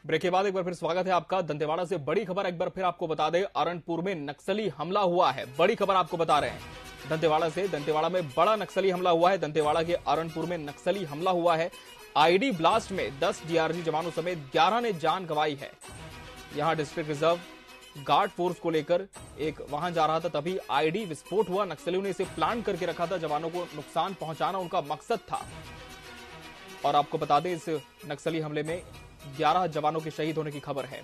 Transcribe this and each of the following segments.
Break के बाद एक बार फिर स्वागत है आपका। दंतेवाड़ा से बड़ी खबर एक बार फिर आपको बता दें, अरणपुर में नक्सली हमला हुआ है। बड़ी खबर आपको बता रहे हैं दंतेवाड़ा से। दंतेवाड़ा में बड़ा नक्सली हमला हुआ है। दंतेवाड़ा के अरणपुर में नक्सली हमला हुआ है। आईडी ब्लास्ट में 10 डीआरजी जवानों समेत 11 ने जान गंवाई है। यहां डिस्ट्रिक्ट रिजर्व गार्ड फोर्स को लेकर एक वाहन जा रहा था, तभी आईडी विस्फोट हुआ। नक्सलियों ने इसे प्लान करके रखा था। जवानों को नुकसान पहुंचाना उनका मकसद था। और आपको बता दें, इस नक्सली हमले में 11 जवानों के शहीद होने की खबर है।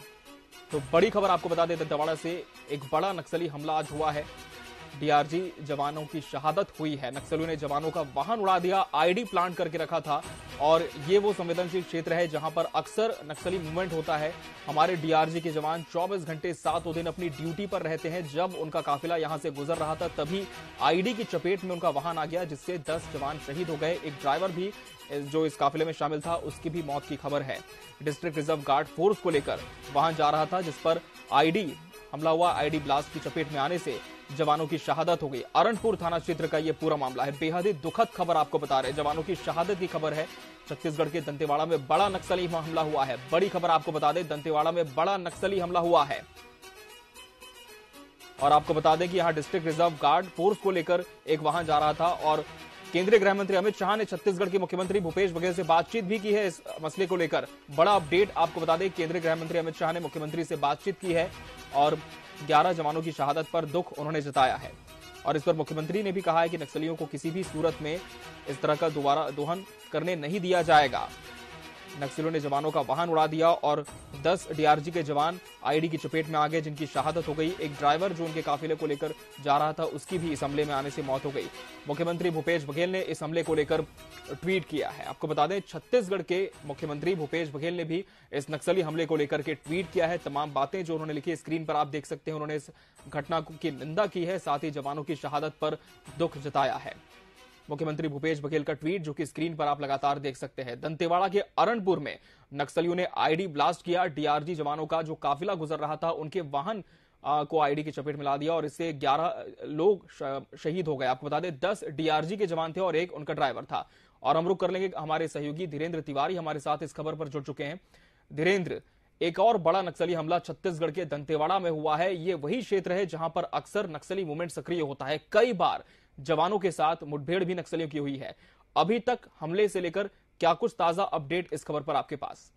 तो बड़ी खबर आपको बता दें, दंतेवाड़ा से एक बड़ा नक्सली हमला आज हुआ है। डीआरजी जवानों की शहादत हुई है। नक्सलियों ने जवानों का वाहन उड़ा दिया। आईडी प्लांट करके रखा था और ये वो संवेदनशील क्षेत्र है जहां पर अक्सर नक्सली मूवमेंट होता है। हमारे डीआरजी के जवान 24 घंटे 7 दिन अपनी ड्यूटी पर रहते हैं। जब उनका काफिला यहां से गुजर रहा था, तभी आईडी की चपेट में उनका वाहन आ गया, जिससे 10 जवान शहीद हो गए। एक ड्राइवर भी जो इस काफिले में शामिल था, उसकी भी मौत की खबर है। डिस्ट्रिक्ट रिजर्व गार्ड फोर्स को लेकर वाहन जा रहा था, जिस पर आईडी हमला हुआ। आईडी ब्लास्ट की चपेट में आने से जवानों की शहादत हो गई। अरणपुर थाना क्षेत्र का यह पूरा मामला है। बेहद ही दुखद खबर आपको बता रहे हैं। जवानों की शहादत की खबर है। छत्तीसगढ़ के दंतेवाड़ा में बड़ा नक्सली हमला हुआ है। बड़ी खबर आपको बता दें, दंतेवाड़ा में बड़ा नक्सली हमला हुआ है। और आपको बता दें कि यहां डिस्ट्रिक्ट रिजर्व गार्ड फोर्स को लेकर एक वाहन जा रहा था और केंद्रीय गृह मंत्री अमित शाह ने छत्तीसगढ़ के मुख्यमंत्री भूपेश बघेल से बातचीत भी की है इस मसले को लेकर। बड़ा अपडेट आपको बता दें, केंद्रीय गृह मंत्री अमित शाह ने मुख्यमंत्री से बातचीत की है और 11 जवानों की शहादत पर दुख उन्होंने जताया है। और इस पर मुख्यमंत्री ने भी कहा है कि नक्सलियों को किसी भी सूरत में इस तरह का दोबारा दोहन करने नहीं दिया जाएगा। नक्सलियों ने जवानों का वाहन उड़ा दिया और 10 डीआरजी के जवान आईडी की चपेट में आ गए, जिनकी शहादत हो गई। एक ड्राइवर जो उनके काफिले को लेकर जा रहा था, उसकी भी इस हमले में आने से मौत हो गई। मुख्यमंत्री भूपेश बघेल ने इस हमले को लेकर ट्वीट किया है। आपको बता दें, छत्तीसगढ़ के मुख्यमंत्री भूपेश बघेल ने भी इस नक्सली हमले को लेकर के ट्वीट किया है। तमाम बातें जो उन्होंने लिखी स्क्रीन पर आप देख सकते हैं। उन्होंने इस घटना की निंदा की है, साथ ही जवानों की शहादत पर दुख जताया है। मुख्यमंत्री भूपेश बघेल का ट्वीट जो कि स्क्रीन पर आप लगातार देख सकते हैं। दंतेवाड़ा के अरणपुर में नक्सलियों ने आईडी ब्लास्ट किया। डीआरजी जवानों का जो काफिला गुजर रहा था, उनके वाहन को आईडी की चपेट में ला दिया और इससे 11 लोग शहीद हो गए। आपको बता दें, 10 डीआरजी के जवान थे और एक उनका ड्राइवर था। और हम रुक कर लेंगे, हमारे सहयोगी धीरेन्द्र तिवारी हमारे साथ इस खबर पर जुड़ चुके हैं। धीरेन्द्र, एक और बड़ा नक्सली हमला छत्तीसगढ़ के दंतेवाड़ा में हुआ है। ये वही क्षेत्र है जहां पर अक्सर नक्सली मूवमेंट सक्रिय होता है। कई बार जवानों के साथ मुठभेड़ भी नक्सलियों की हुई है। अभी तक हमले से लेकर क्या कुछ ताजा अपडेट इस खबर पर आपके पास?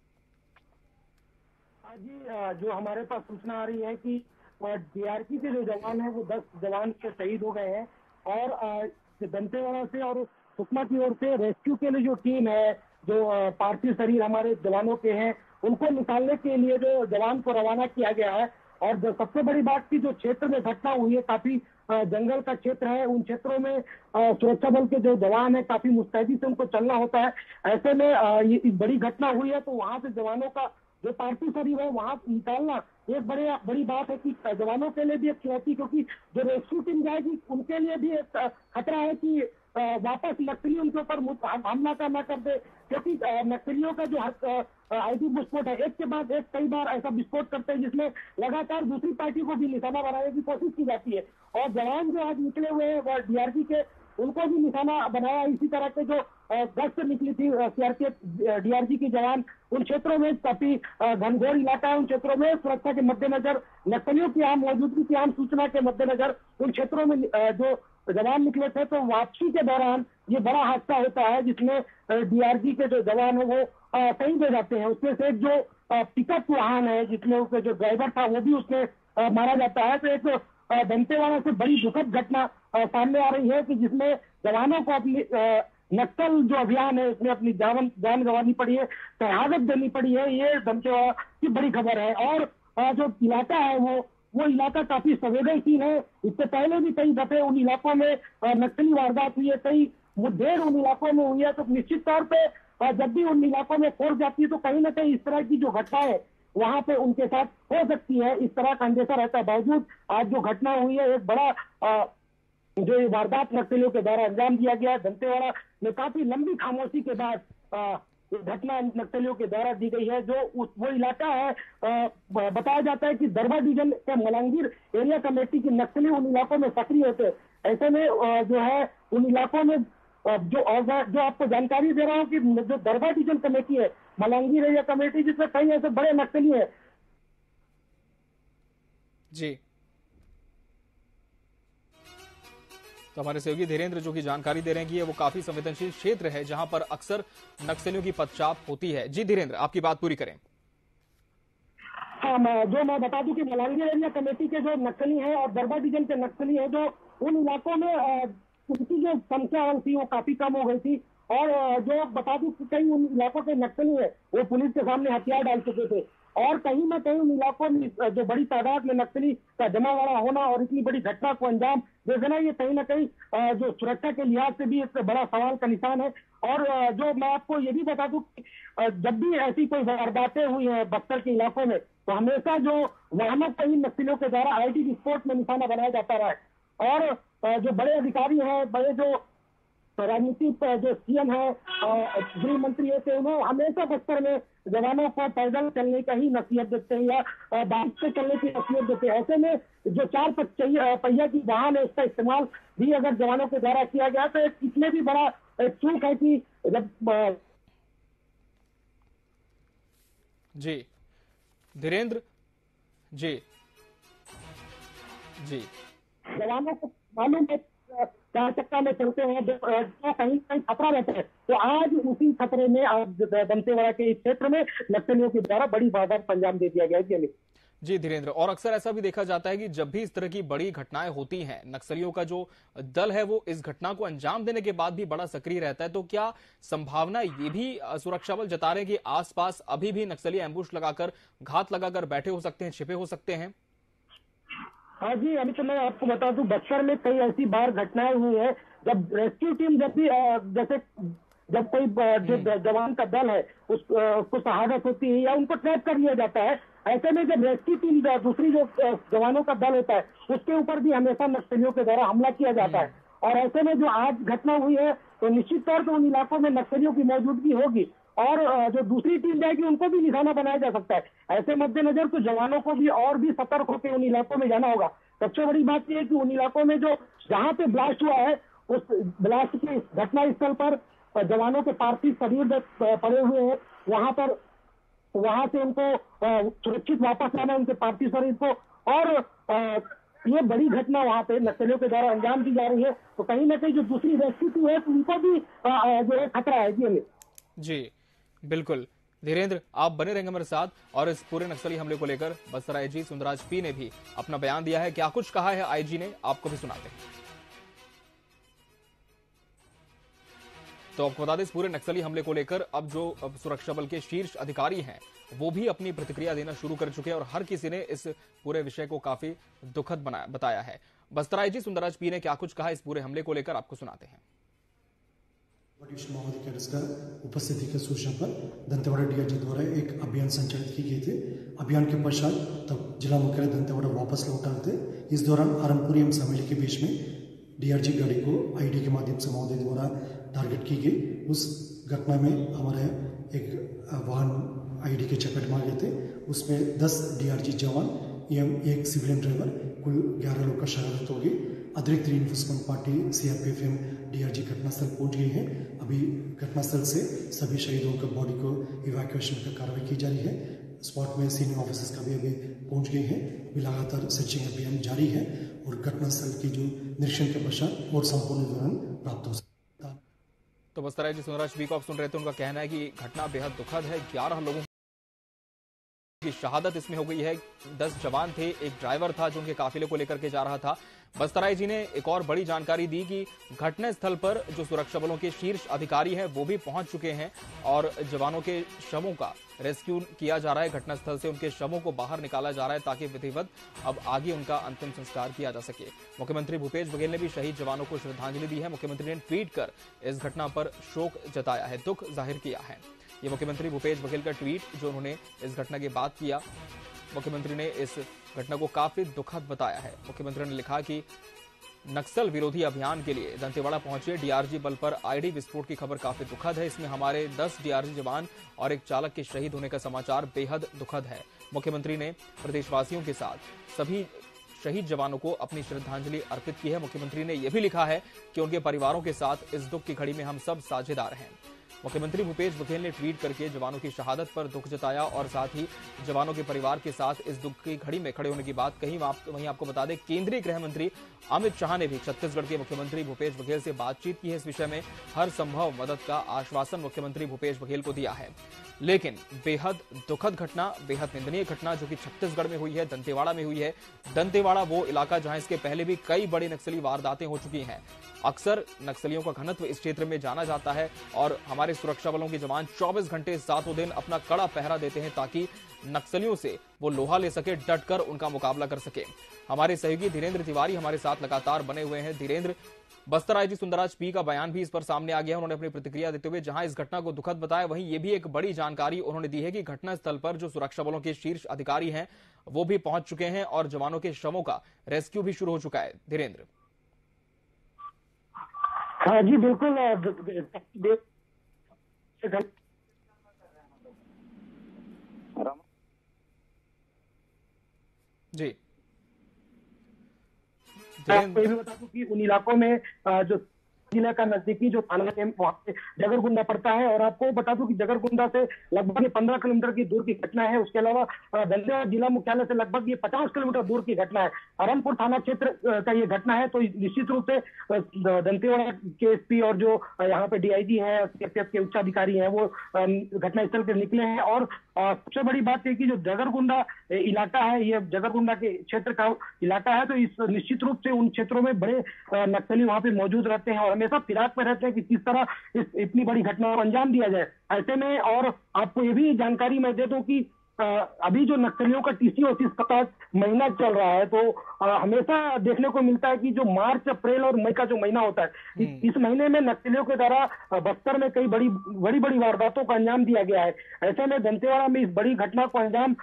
जी, जो हमारे पास सूचना आ रही है कि डीआरजी के जो जवान है वो 10 जवान से शहीद हो गए हैं और दंतेवाड़ा से और सुकमा की ओर से रेस्क्यू के लिए जो टीम है, जो पार्थिव शरीर हमारे जवानों के हैं, उनको निकालने के लिए जो जवान को रवाना किया गया है। और जो सबसे बड़ी बात की, जो क्षेत्र में घटना हुई है, काफी जंगल का क्षेत्र है। उन क्षेत्रों में सुरक्षा बल के जो जवान है, काफी मुस्तैदी से उनको चलना होता है। ऐसे में ये बड़ी घटना हुई है, तो वहां से जवानों का जो पार्थिव शरीर है वहां निकालना एक बड़ी बात है कि जवानों के लिए भी एक चुनौती, क्योंकि जो रेस्क्यू टीम जाएगी उनके लिए भी एक खतरा है कि वापस नक्सली उनके ऊपर हमला करना कर दे, क्योंकि नक्सलियों का जो आईडी विस्फोट है, एक के बाद एक कई बार ऐसा विस्फोट करते हैं जिसमें लगातार दूसरी पार्टी को भी निशाना बनाने की कोशिश की जाती है। और जवान जो आज निकले हुए हैं वो डीआरजी के, उनको भी निशाना बनाया। इसी तरह के जो गश्त निकली थी सीआरपीएफ डीआरजी के जवान, उन क्षेत्रों में काफी घनघोर इलाका है। उन क्षेत्रों में सुरक्षा के मद्देनजर, नक्सलियों की आम मौजूदगी की आम सूचना के मद्देनजर उन क्षेत्रों में जो जवान निकले थे, तो वापसी के दौरान ये बड़ा हादसा होता है जिसमें डीआरजी के जो जवान है वो शहीद हो जाते हैं। उसमें से जो पिकअप वाहन है जिसमें उसके जो ड्राइवर था वो भी उसमें मारा जाता है। तो एक दंतेवाड़ा से बड़ी दुखद घटना सामने आ रही है कि जिसमें जवानों को अपनी नक्सल जो अभियान है उसमें अपनी जान गंवानी पड़ी है, शहादत देनी पड़ी है। ये दंतेवाड़ा की बड़ी खबर है। और जो इलाका है वो इलाका काफी संवेदनशील है। इससे पहले भी कई दफे उन इलाकों में नक्सली वारदात हुई है, कई मुठभेड़ उन इलाकों में हुई है। तो निश्चित तौर पे जब भी उन इलाकों में फोर्स जाती है तो कहीं ना कहीं इस तरह की जो घटना है वहां पे उनके साथ हो सकती है, इस तरह का अंदेशा रहता है। बावजूद आज जो घटना हुई है, एक बड़ा जो ये वारदात नक्सलियों के द्वारा अंजाम दिया गया है। दंतेवाड़ा में काफी लंबी खामोशी के बाद घटना नक्सलियों के द्वारा दी गई है। जो वो इलाका है, बताया जाता है कि दरबा डिवीजन के मलंगीर एरिया कमेटी की नक्सली उन इलाकों में सक्रिय होते। ऐसे में जो है उन इलाकों में जो आपको जानकारी दे रहा हूँ कि जो दरबा डिवीजन कमेटी है मलंगी एरिया कमेटी, जिसमें कई ऐसे बड़े नक्सली हैं। जी, तो हमारे सहयोगी धीरेन्द्र जो की जानकारी दे रहे हैं कि वो काफी संवेदनशील क्षेत्र है जहां पर अक्सर नक्सलियों की पदचाप होती है। जी धीरेन्द्र, आपकी बात पूरी करें। हाँ, मैं बता दूं कि मलंगी एरिया कमेटी के जो नक्सली हैं और दरबा डिवीजन के नक्सली हैं, जो उन इलाकों में उनकी जो संख्या थी वो काफी कम हो गई थी। और जो बता दूं कि कई उन इलाकों के नक्सली हैं वो पुलिस के सामने हथियार डाल चुके थे। और कहीं ना कहीं उन इलाकों में जो बड़ी तादाद में नक्सली का जमावड़ा होना और इतनी बड़ी घटना को अंजाम दे देना, ये कहीं ना कहीं जो सुरक्षा के लिहाज से भी एक बड़ा सवाल का निशान है। और जो मैं आपको ये भी बता दूं कि जब भी ऐसी कोई वारदातें हुई है बक्सर के इलाकों में, तो हमेशा जो वाहनों को इन नक्सलियों के द्वारा आईडी विस्फोट में निशाना बनाया जाता रहा है। और जो बड़े अधिकारी हैं, बड़े जो राजनीतिक जो सीएम है, गृह मंत्री होते हैं, उन्होंने हमेशा बस्तर में जवानों को पैदल चलने का ही नसीहत देते हैं या बाइक से चलने की नसीहत देते हैं। ऐसे में जो 4 पहिया की वाहन है उसका इस्तेमाल भी अगर जवानों के द्वारा किया गया तो इसमें भी बड़ा चूक है कि जब जी धीरेन्द्र, जी जी, जवानों को मालूम है 4 चक्का में चलते हैं जो कहीं कहीं खतरा रहता है, तो आज उसी खतरे में आज दंतेवाड़ा के इस क्षेत्र में नक्सलियों के द्वारा बड़ी वारदात को अंजाम दे दिया गया है। जी धीरेन्द्र, और अक्सर ऐसा भी देखा जाता है कि जब भी इस तरह की बड़ी घटनाएं होती हैं, नक्सलियों का जो दल है वो इस घटना को अंजाम देने के बाद भी बड़ा सक्रिय रहता है। तो क्या संभावना ये भी सुरक्षा बल जता रहे हैं कि आसपास अभी भी नक्सली एम्बुश लगाकर, घात लगाकर बैठे हो सकते हैं, छिपे हो सकते हैं? हाँ जी, अभी तो मैं आपको बता दूं, बक्सर में कई ऐसी बार घटनाएं हुई है जब रेस्क्यू टीम जब भी जैसे जब कोई जो जवान का दल है उसको शहादत होती है या उनको ट्रैप कर लिया जाता है, ऐसे में जब रेस्क्यू टीम दूसरी जो जवानों का दल होता है उसके ऊपर भी हमेशा नक्सलियों के द्वारा हमला किया जाता है। और ऐसे में जो आज घटना हुई है तो निश्चित तौर पर उन इलाकों में नक्सलियों की मौजूदगी होगी और जो दूसरी टीम जाएगी उनको भी निशाना बनाया जा सकता है। ऐसे मद्देनजर तो जवानों को भी और भी सतर्क होकर उन इलाकों में जाना होगा। सबसे बड़ी बात यह है कि उन इलाकों में जो जहां पे ब्लास्ट हुआ है उस ब्लास्ट के घटना स्थल पर जवानों के पार्थिव शरीर पड़े हुए हैं, वहां से उनको सुरक्षित वापस लाना उनके पार्थिव शरीर को। और ये बड़ी घटना वहां पे नक्सलियों के द्वारा अंजाम दी जा रही है, तो कहीं ना कहीं जो दूसरी रेस्क्यू टीम है उनको भी जो है खतरा है। जी बिल्कुल धीरेन्द्र, आप बने रहेंगे हमारे साथ। और इस पूरे नक्सली हमले को लेकर बस्तर आईजी सुंदरराज पी ने भी अपना बयान दिया है। क्या कुछ कहा है आईजी ने, आपको भी सुनाते हैं। तो आपको बता दें, इस पूरे नक्सली हमले को लेकर अब जो सुरक्षा बल के शीर्ष अधिकारी हैं वो भी अपनी प्रतिक्रिया देना शुरू कर चुके हैं और हर किसी ने इस पूरे विषय को काफी दुखद बताया है। बस्तर आईजी सुंदरराज पी ने क्या कुछ कहा इस पूरे हमले को लेकर, आपको सुनाते हैं। उपस्थिति के सूचना पर दंतेवाड़ा डीआईजी द्वारा एक अभियान संचालित की गई थी। अभियान के पश्चात तब जिला मुख्यालय दंतेवाड़ा वापस लौटा थे। इस दौरान आरमपुरी एवं समेली के बीच में डीआरजी गाड़ी को आईडी के माध्यम से महोदय द्वारा टारगेट की गई। उस घटना में हमारे एक वाहन आईडी के चपेट में आ गए थे। उसमें 10 डीआरजी जवान एवं एक सिविलियन ड्राइवर, कुल 11 लोग का शहादत होगी। अतिरिक्त इन्फोर्समेंट पार्टी सीआरपीएफ एवं डीआरजी घटनास्थल पहुंच गई है। अभी घटनास्थल से सभी शहीदों के बॉडी को इवैक्यूएशन का कार्रवाई की जा रही है। स्पॉट में सीनियर ऑफिसर्स का भी अभी पहुंच गए हैं। अभी लगातार सर्चिंग अभियान जारी है और घटनास्थल की जो निरीक्षण के पश्चात और संपूर्ण विवरण प्राप्त हो सकता है। तो बस्तर आईजी सुंदरराज पी को आप सुन रहे थे। उनका कहना है कि घटना बेहद दुखद है। 11 लोगों की शहादत इसमें हो गई है। 10 जवान थे, एक ड्राइवर था जो उनके काफिले को लेकर के जा रहा था। बस्तर आईजी ने एक और बड़ी जानकारी दी कि घटनास्थल पर जो सुरक्षा बलों के शीर्ष अधिकारी हैं वो भी पहुंच चुके हैं और जवानों के शवों का रेस्क्यू किया जा रहा है। घटनास्थल से उनके शवों को बाहर निकाला जा रहा है ताकि विधिवत अब आगे उनका अंतिम संस्कार किया जा सके। मुख्यमंत्री भूपेश बघेल ने भी शहीद जवानों को श्रद्धांजलि दी है। मुख्यमंत्री ने ट्वीट कर इस घटना पर शोक जताया है, दुख जाहिर किया है। ये मुख्यमंत्री भूपेश बघेल का ट्वीट जो उन्होंने इस घटना के बाद किया। मुख्यमंत्री ने इस घटना को काफी दुखद बताया है। मुख्यमंत्री ने लिखा कि नक्सल विरोधी अभियान के लिए दंतेवाड़ा पहुंचे डीआरजी बल पर आईडी विस्फोट की खबर काफी दुखद है। इसमें हमारे 10 डीआरजी जवान और एक चालक के शहीद होने का समाचार बेहद दुखद है। मुख्यमंत्री ने प्रदेशवासियों के साथ सभी शहीद जवानों को अपनी श्रद्धांजलि अर्पित की है। मुख्यमंत्री ने यह भी लिखा है कि उनके परिवारों के साथ इस दुख की घड़ी में हम सब साझेदार हैं। मुख्यमंत्री भूपेश बघेल ने ट्वीट करके जवानों की शहादत पर दुख जताया और साथ ही जवानों के परिवार के साथ इस दुख की घड़ी में खड़े होने की बात कही। वहीं आपको बता दें, केंद्रीय गृह मंत्री अमित शाह ने भी छत्तीसगढ़ के मुख्यमंत्री भूपेश बघेल से बातचीत की है। इस विषय में हर संभव मदद का आश्वासन मुख्यमंत्री भूपेश बघेल को दिया है। लेकिन बेहद दुखद घटना, बेहद निंदनीय घटना जो कि छत्तीसगढ़ में हुई है, दंतेवाड़ा में हुई है। दंतेवाड़ा वो इलाका जहां इसके पहले भी कई बड़ी नक्सली वारदातें हो चुकी हैं। अक्सर नक्सलियों का घनत्व इस क्षेत्र में जाना जाता है और हमारे सुरक्षा बलों के जवान 24 घंटे सातों दिन अपना कड़ा पहरा देते हैं ताकि नक्सलियों से वो लोहा ले सके, डटकर उनका मुकाबला कर सके। हमारे सहयोगी धीरेन्द्र तिवारी हमारे साथ लगातार बने हुए हैं। धीरेन्द्र, बस्तर आईजी सुंदरराज पी का बयान भी इस पर सामने आ गया है। उन्होंने अपनी प्रतिक्रिया देते हुए जहां इस घटना को दुखद बताया, वहीं ये भी एक बड़ी जानकारी उन्होंने दी है कि घटना स्थल पर जो सुरक्षा बलों के शीर्ष अधिकारी हैं वो भी पहुंच चुके हैं और जवानों के शवों का रेस्क्यू भी शुरू हो चुका है। धीरेन्द्र। हाँ जी, बिल्कुल। जी, आपको ये भी बता दूं कि उन इलाकों में जो जिला का नजदीकी जो थाना है वहाँ पे जगरगुंडा पड़ता है, और आपको बता दूं कि जगरगुंडा से लगभग 15 किलोमीटर की दूर की घटना है। उसके अलावा दंतेवाड़ा जिला मुख्यालय से लगभग ये 50 किलोमीटर दूर की घटना है। अरनपुर थाना क्षेत्र का ये घटना है। तो निश्चित रूप से दंतेवाड़ा के एसपी और जो यहाँ पे डीआईजी है, सीआरपीएफ के उच्चाधिकारी हैं, वो घटनास्थल पे निकले हैं। और सबसे बड़ी बात है कि जो जगरगुंडा इलाका है, ये जगरगुंडा के क्षेत्र का इलाका है। तो इस निश्चित रूप से उन क्षेत्रों में बड़े नक्सली वहां पे मौजूद रहते हैं और हमेशा फिराक में रहते हैं कि किस तरह इतनी बड़ी घटना को अंजाम दिया जाए। ऐसे में, और आपको ये भी जानकारी मैं दे दूं कि अभी जो नक्सलियों का टीसी-ओसी का महीना चल रहा है, तो हमेशा देखने को मिलता है कि जो मार्च, अप्रैल और मई का जो महीना होता है, इस महीने में नक्सलियों के द्वारा बस्तर में कई बड़ी वारदातों का अंजाम दिया गया है। ऐसे में दंतेवाड़ा में इस बड़ी घटना को अंजाम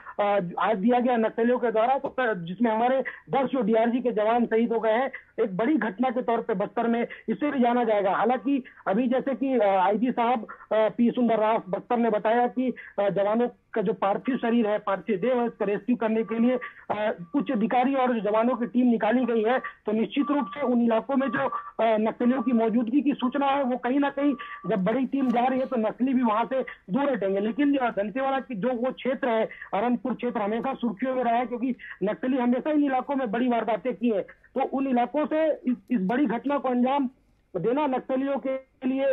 आज दिया गया नक्सलियों के द्वारा, तो जिसमें हमारे 10 जो डीआरजी के जवान शहीद हो गए हैं। एक बड़ी घटना के तौर पे बस्तर में इसे भी जाना जाएगा। हालांकि अभी जैसे कि आईजी साहब पी सुंदरराज बस्तर ने बताया कि जवानों का जो पार्थिव शरीर है, पार्थिव देह है, उसको रेस्क्यू करने के लिए उच्च अधिकारी और जवानों की टीम निकाली गई है। तो निश्चित रूप से उन इलाकों में जो नक्सलियों की मौजूदगी की सूचना है, वो कहीं ना कहीं जब बड़ी टीम जा रही है तो नक्सली भी वहां से दूर हटेंगे। लेकिन दंतेवाड़ा की जो वो क्षेत्र है, अरनपुर क्षेत्र, हमेशा सुर्खियों में रहा है क्योंकि नक्सली हमेशा इन इलाकों में बड़ी वारदातें की है। तो उन इलाकों से इस बड़ी घटना को अंजाम देना नक्सलियों के लिए,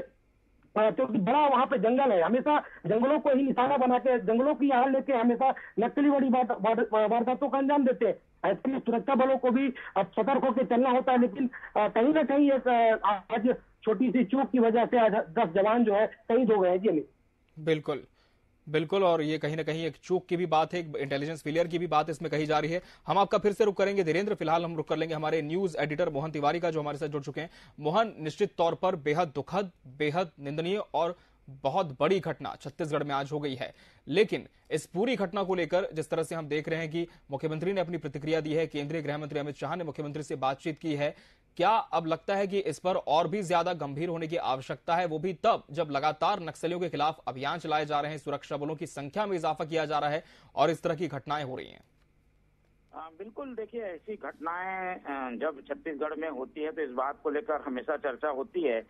क्योंकि बड़ा वहां पे जंगल है, हमेशा जंगलों को ही निशाना बना के, जंगलों की आड़ लेके हमेशा नक्सली बड़ी वारदातों का अंजाम देते हैं। ऐसे में सुरक्षा बलों को भी अब सतर्क होकर चलना होता है। लेकिन कहीं ना कहीं एक आज छोटी सी चूक की वजह से आज 10 जवान जो है शहीद हो गए हैं। जी अमित। बिल्कुल बिल्कुल, और ये कहीं ना कहीं एक चूक की भी बात है, एक इंटेलिजेंस फेलियर की भी बात इसमें कही जा रही है। हम आपका फिर से रुख करेंगे धीरेन्द्र। फिलहाल हम रुख कर लेंगे हमारे न्यूज एडिटर मोहन तिवारी का, जो हमारे साथ जुड़ चुके हैं। मोहन, निश्चित तौर पर बेहद दुखद, बेहद निंदनीय और बहुत बड़ी घटना छत्तीसगढ़ में आज हो गई है। लेकिन इस पूरी घटना को लेकर जिस तरह से हम देख रहे हैं कि मुख्यमंत्री ने अपनी प्रतिक्रिया दी है, केंद्रीय गृह मंत्री अमित शाह ने मुख्यमंत्री से बातचीत की है, क्या अब लगता है कि इस पर और भी ज्यादा गंभीर होने की आवश्यकता है, वो भी तब जब लगातार नक्सलियों के खिलाफ अभियान चलाए जा रहे हैं, सुरक्षा बलों की संख्या में इजाफा किया जा रहा है और इस तरह की घटनाएं हो रही हैं? बिल्कुल, देखिए, ऐसी घटनाएं जब छत्तीसगढ़ में होती है तो इस बात को लेकर हमेशा चर्चा होती है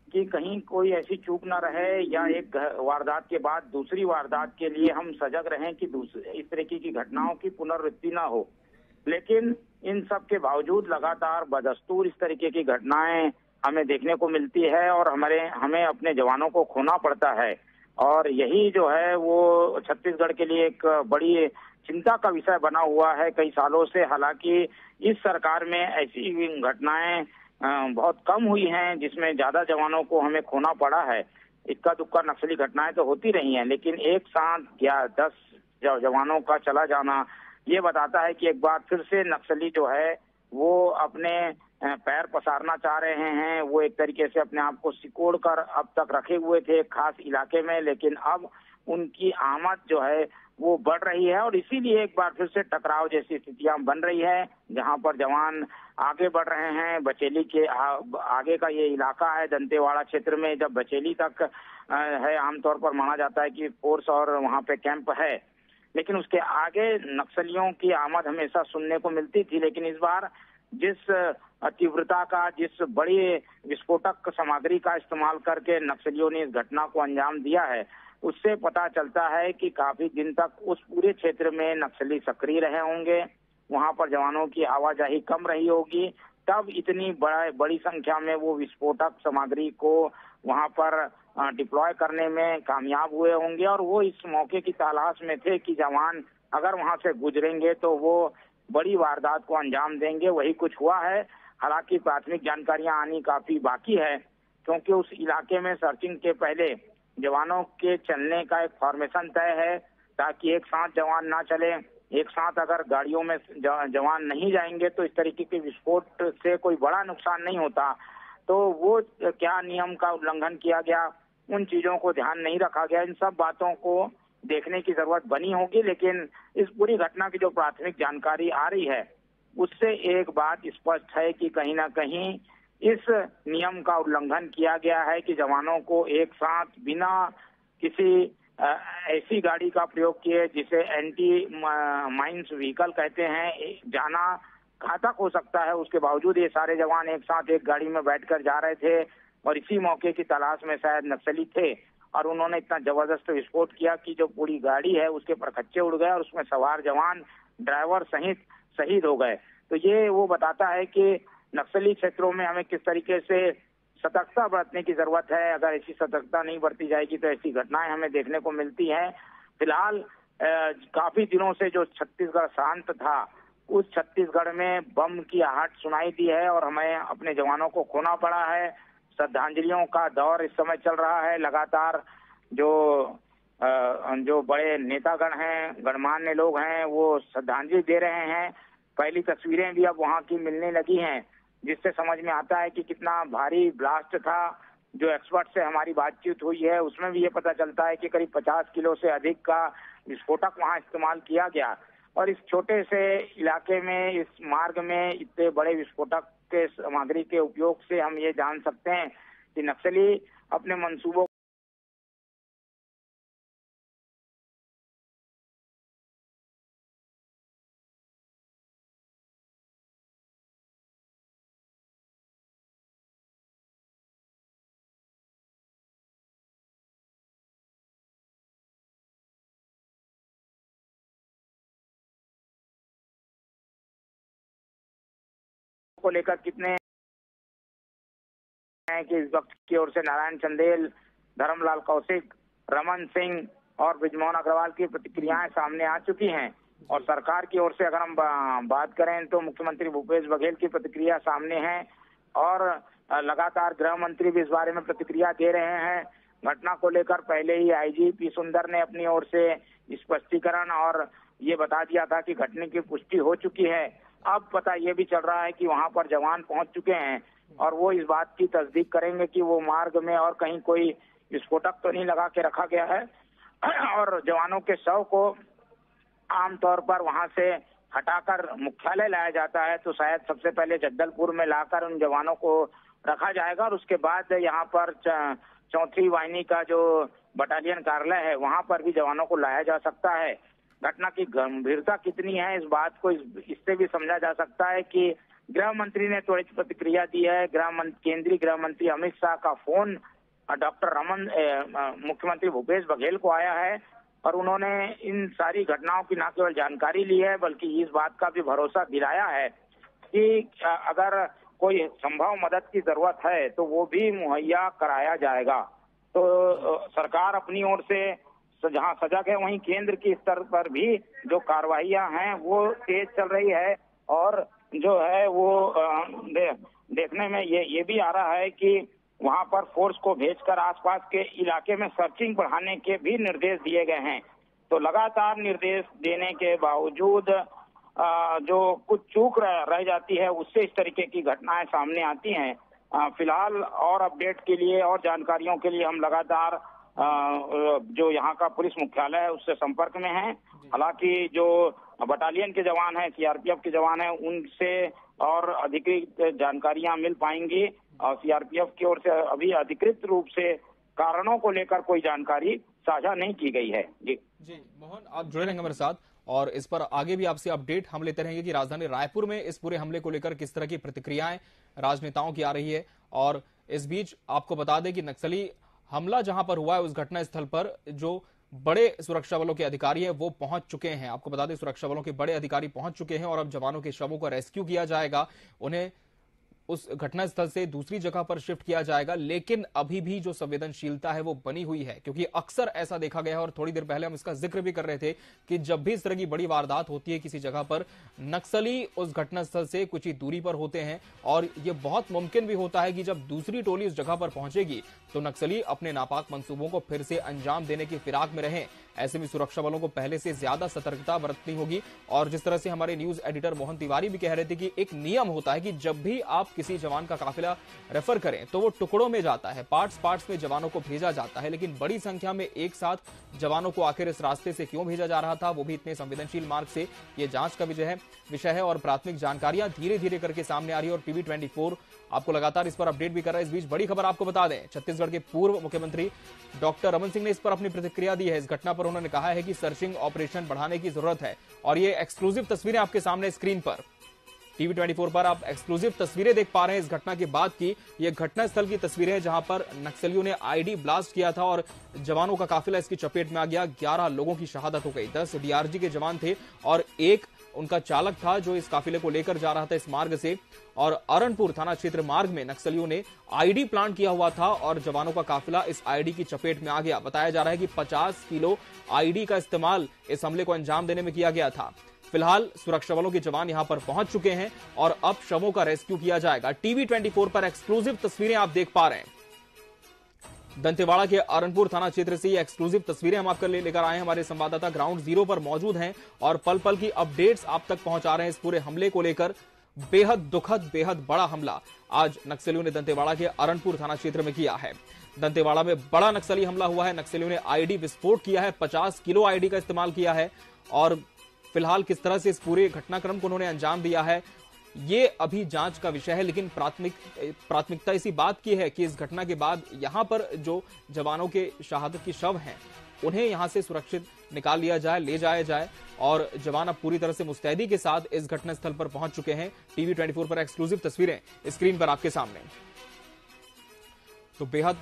कि कहीं कोई ऐसी चूक ना रहे या एक वारदात के बाद दूसरी वारदात के लिए हम सजग रहें कि इस तरीके की घटनाओं की पुनरावृत्ति ना हो। लेकिन इन सब के बावजूद लगातार बदस्तूर इस तरीके की घटनाएं हमें देखने को मिलती है और हमें अपने जवानों को खोना पड़ता है। और यही जो है वो छत्तीसगढ़ के लिए एक बड़ी चिंता का विषय बना हुआ है कई सालों से। हालांकि इस सरकार में ऐसी घटनाएं बहुत कम हुई हैं जिसमें ज्यादा जवानों को हमें खोना पड़ा है। इक्का दुक्का नक्सली घटनाएं तो होती रही हैं, लेकिन एक साथ या 10 जवानों का चला जाना ये बताता है कि एक बार फिर से नक्सली जो है वो अपने पैर पसारना चाह रहे हैं। वो एक तरीके से अपने आप को सिकोड़ कर अब तक रखे हुए थे खास इलाके में, लेकिन अब उनकी आमद जो है वो बढ़ रही है और इसीलिए एक बार फिर से टकराव जैसी स्थितियां बन रही है, जहां पर जवान आगे बढ़ रहे हैं। बचेली के आगे का ये इलाका है दंतेवाड़ा क्षेत्र में, जब बचेली तक है आमतौर पर माना जाता है कि फोर्स और वहां पे कैंप है, लेकिन उसके आगे नक्सलियों की आमद हमेशा सुनने को मिलती थी। लेकिन इस बार जिस तीव्रता का, जिस बड़ी विस्फोटक सामग्री का इस्तेमाल करके नक्सलियों ने इस घटना को अंजाम दिया है, उससे पता चलता है कि काफी दिन तक उस पूरे क्षेत्र में नक्सली सक्रिय रहे होंगे, वहां पर जवानों की आवाजाही कम रही होगी, तब इतनी बड़ी संख्या में वो विस्फोटक सामग्री को वहां पर डिप्लॉय करने में कामयाब हुए होंगे। और वो इस मौके की तलाश में थे कि जवान अगर वहां से गुजरेंगे तो वो बड़ी वारदात को अंजाम देंगे। वही कुछ हुआ है। हालांकि प्राथमिक जानकारियां आनी काफी बाकी है, क्योंकि उस इलाके में सर्चिंग के पहले जवानों के चलने का एक फॉर्मेशन तय है, ताकि एक साथ जवान ना चले। एक साथ अगर गाड़ियों में जवान नहीं जाएंगे तो इस तरीके के विस्फोट से कोई बड़ा नुकसान नहीं होता। तो वो क्या नियम का उल्लंघन किया गया, उन चीजों को ध्यान नहीं रखा गया, इन सब बातों को देखने की जरूरत बनी होगी। लेकिन इस पूरी घटना की जो प्राथमिक जानकारी आ रही है, उससे एक बात स्पष्ट है कि कहीं ना कहीं इस नियम का उल्लंघन किया गया है कि जवानों को एक साथ बिना किसी ऐसी गाड़ी का प्रयोग किए जिसे एंटी माइंस व्हीकल कहते हैं, जाना घातक हो सकता है, उसके बावजूद ये सारे जवान एक साथ एक गाड़ी में बैठकर जा रहे थे और इसी मौके की तलाश में शायद नक्सली थे और उन्होंने इतना जबरदस्त विस्फोट किया कि जो पूरी गाड़ी है उसके परखच्चे उड़ गए और उसमें सवार जवान ड्राइवर सहित शहीद हो गए। तो ये वो बताता है कि नक्सली क्षेत्रों में हमें किस तरीके से सतर्कता बरतने की जरूरत है। अगर ऐसी सतर्कता नहीं बरती जाएगी तो ऐसी घटनाएं हमें देखने को मिलती हैं। फिलहाल काफी दिनों से जो छत्तीसगढ़ शांत था, उस छत्तीसगढ़ में बम की आहट सुनाई दी है और हमें अपने जवानों को खोना पड़ा है। श्रद्धांजलियों का दौर इस समय चल रहा है। लगातार जो बड़े नेतागण हैं, गणमान्य लोग हैं, वो श्रद्धांजलि दे रहे हैं। पहली तस्वीरें भी अब वहां की मिलने लगी हैं, जिससे समझ में आता है कि कितना भारी ब्लास्ट था। जो एक्सपर्ट से हमारी बातचीत हुई है उसमें भी ये पता चलता है कि करीब 50 किलो से अधिक का विस्फोटक वहां इस्तेमाल किया गया। और इस छोटे से इलाके में, इस मार्ग में इतने बड़े विस्फोटक के सामग्री के उपयोग से हम ये जान सकते हैं कि नक्सली अपने मंसूबों को लेकर कितने हैं कि इस वक्त की ओर से नारायण चंदेल, धर्मलाल कौशिक, रमन सिंह और बृजमोहन अग्रवाल की प्रतिक्रियाएं सामने आ चुकी हैं। और सरकार की ओर से अगर हम बात करें तो मुख्यमंत्री भूपेश बघेल की प्रतिक्रिया सामने है और लगातार गृह मंत्री भी इस बारे में प्रतिक्रिया दे रहे हैं। घटना को लेकर पहले ही आईजी पी सुंदर ने अपनी ओर से स्पष्टीकरण और ये बता दिया था कि घटना की पुष्टि हो चुकी है। अब पता ये भी चल रहा है कि वहां पर जवान पहुंच चुके हैं और वो इस बात की तस्दीक करेंगे कि वो मार्ग में और कहीं कोई विस्फोटक तो नहीं लगा के रखा गया है। और जवानों के शव को आमतौर पर वहां से हटाकर मुख्यालय लाया जाता है, तो शायद सबसे पहले जगदलपुर में लाकर उन जवानों को रखा जाएगा और उसके बाद यहाँ पर 4वीं वाहिनी का जो बटालियन कार्यालय है वहां पर भी जवानों को लाया जा सकता है। घटना की गंभीरता कितनी है इस बात को इससे भी समझा जा सकता है कि गृह मंत्री ने त्वरित प्रतिक्रिया दी है। केंद्रीय गृह मंत्री अमित शाह का फोन डॉक्टर मुख्यमंत्री भूपेश बघेल को आया है और उन्होंने इन सारी घटनाओं की न केवल जानकारी ली है बल्कि इस बात का भी भरोसा दिलाया है कि अगर कोई संभव मदद की जरूरत है तो वो भी मुहैया कराया जाएगा। तो सरकार अपनी ओर से जहां सजग है वहीं केंद्र की स्तर पर भी जो कार्रवाइयां हैं वो तेज चल रही है और जो है वो देखने में ये भी आ रहा है कि वहां पर फोर्स को भेजकर आसपास के इलाके में सर्चिंग बढ़ाने के भी निर्देश दिए गए हैं। तो लगातार निर्देश देने के बावजूद जो कुछ चूक रह जाती है उससे इस तरीके की घटनाएं सामने आती हैं। फिलहाल और अपडेट के लिए और जानकारियों के लिए हम लगातार जो यहाँ का पुलिस मुख्यालय है उससे संपर्क में है। हालांकि जो बटालियन के जवान हैं, सीआरपीएफ के जवान हैं, उनसे और अधिकृत जानकारियां मिल पाएंगी और सीआरपीएफ की ओर से अभी अधिकृत रूप से कारणों को लेकर कोई जानकारी साझा नहीं की गई है। जी मोहन, आप जुड़े रहेंगे मेरे साथ। और इस पर आगे भी आपसे अपडेट हम लेते रहेंगे कि राजधानी रायपुर में इस पूरे हमले को लेकर किस तरह की प्रतिक्रियाएं राजनेताओं की आ रही है। और इस बीच आपको बता दें कि नक्सली हमला जहां पर हुआ है उस घटना स्थल पर जो बड़े सुरक्षा बलों के अधिकारी हैं वो पहुंच चुके हैं। आपको बता दें सुरक्षा बलों के बड़े अधिकारी पहुंच चुके हैं और अब जवानों के शवों का रेस्क्यू किया जाएगा, उन्हें उस घटना स्थल से दूसरी जगह पर शिफ्ट किया जाएगा। लेकिन अभी भी जो संवेदनशीलता है वो बनी हुई है, क्योंकि अक्सर ऐसा देखा गया है और थोड़ी देर पहले हम इसका जिक्र भी कर रहे थे कि जब भी इस तरह की बड़ी वारदात होती है किसी जगह पर, नक्सली उस घटना स्थल से कुछ ही दूरी पर होते हैं और यह बहुत मुमकिन भी होता है कि जब दूसरी टोली उस जगह पर पहुंचेगी तो नक्सली अपने नापाक मंसूबों को फिर से अंजाम देने की फिराक में रहें। ऐसे में सुरक्षा बलों को पहले से ज्यादा सतर्कता बरतनी होगी। और जिस तरह से हमारे न्यूज एडिटर मोहन तिवारी भी कह रहे थे कि एक नियम होता है कि जब भी आप किसी जवान का काफिला रेफर करें तो वो टुकड़ों में जाता है, पार्ट्स में जवानों को भेजा जाता है, लेकिन बड़ी संख्या में एक साथ जवानों को आखिर इस रास्ते से क्यों भेजा जा रहा था, वो भी इतने संवेदनशील मार्ग से, ये जांच का विषय है और प्राथमिक जानकारियां धीरे धीरे करके सामने आ रही है। और टीवी 24 आपको लगातार इस पर अपडेट भी कर रहा है। इस बीच बड़ी खबर आपको बता दें, छत्तीसगढ़ के पूर्व मुख्यमंत्री डॉक्टर रमन सिंह ने इस पर अपनी प्रतिक्रिया दी है। इस घटना पर उन्होंने कहा है कि सर्चिंग ऑपरेशन बढ़ाने की जरूरत है और ये एक्सक्लूसिव तस्वीरें आपके सामने स्क्रीन पर टीवी 24 पर आप एक्सक्लूसिव तस्वीरें देख पा रहे हैं इस घटना के बाद की। ये घटना स्थल की तस्वीरें हैं जहां पर नक्सलियों ने आईडी ब्लास्ट किया था और जवानों का काफिला इसकी चपेट में आ गया। 11 लोगों की शहादत हो गई, 10 डीआरजी के जवान थे और एक उनका चालक था जो इस काफिले को लेकर जा रहा था इस मार्ग से। और अरनपुर थाना क्षेत्र मार्ग में नक्सलियों ने आईडी प्लांट किया हुआ था और जवानों का काफिला इस आईडी की चपेट में आ गया। बताया जा रहा है कि 50 किलो आईडी का इस्तेमाल इस हमले को अंजाम देने में किया गया था। फिलहाल सुरक्षा बलों के जवान यहां पर पहुंच चुके हैं और अब शवों का रेस्क्यू किया जाएगा। टीवी 24 पर एक्सक्लूसिव तस्वीरें आप देख पा रहे हैं। दंतेवाड़ा के अरनपुर थाना क्षेत्र से ये एक्सक्लूसिव तस्वीरें हम आपके लिए लेकर आए हैं। हमारे संवाददाता ग्राउंड जीरो पर मौजूद हैं और पल पल की अपडेट्स आप तक पहुंचा रहे हैं इस पूरे हमले को लेकर। बेहद दुखद, बेहद बड़ा हमला आज नक्सलियों ने दंतेवाड़ा के अरनपुर थाना क्षेत्र में किया है। दंतेवाड़ा में बड़ा नक्सली हमला हुआ है। नक्सलियों ने आईडी विस्फोट किया है, 50 किलो आईडी का इस्तेमाल किया है और फिलहाल किस तरह से इस पूरे घटनाक्रम को उन्होंने अंजाम दिया है ये अभी जांच का विषय है। लेकिन प्राथमिकता इसी बात की है कि इस घटना के बाद यहां पर जो जवानों के शहादत की शव हैं उन्हें यहां से सुरक्षित निकाल लिया जाए, ले जाया जाए। और जवान अब पूरी तरह से मुस्तैदी के साथ इस घटनास्थल पर पहुंच चुके हैं। टीवी 24 पर एक्सक्लूसिव तस्वीरें स्क्रीन पर आपके सामने। तो बेहद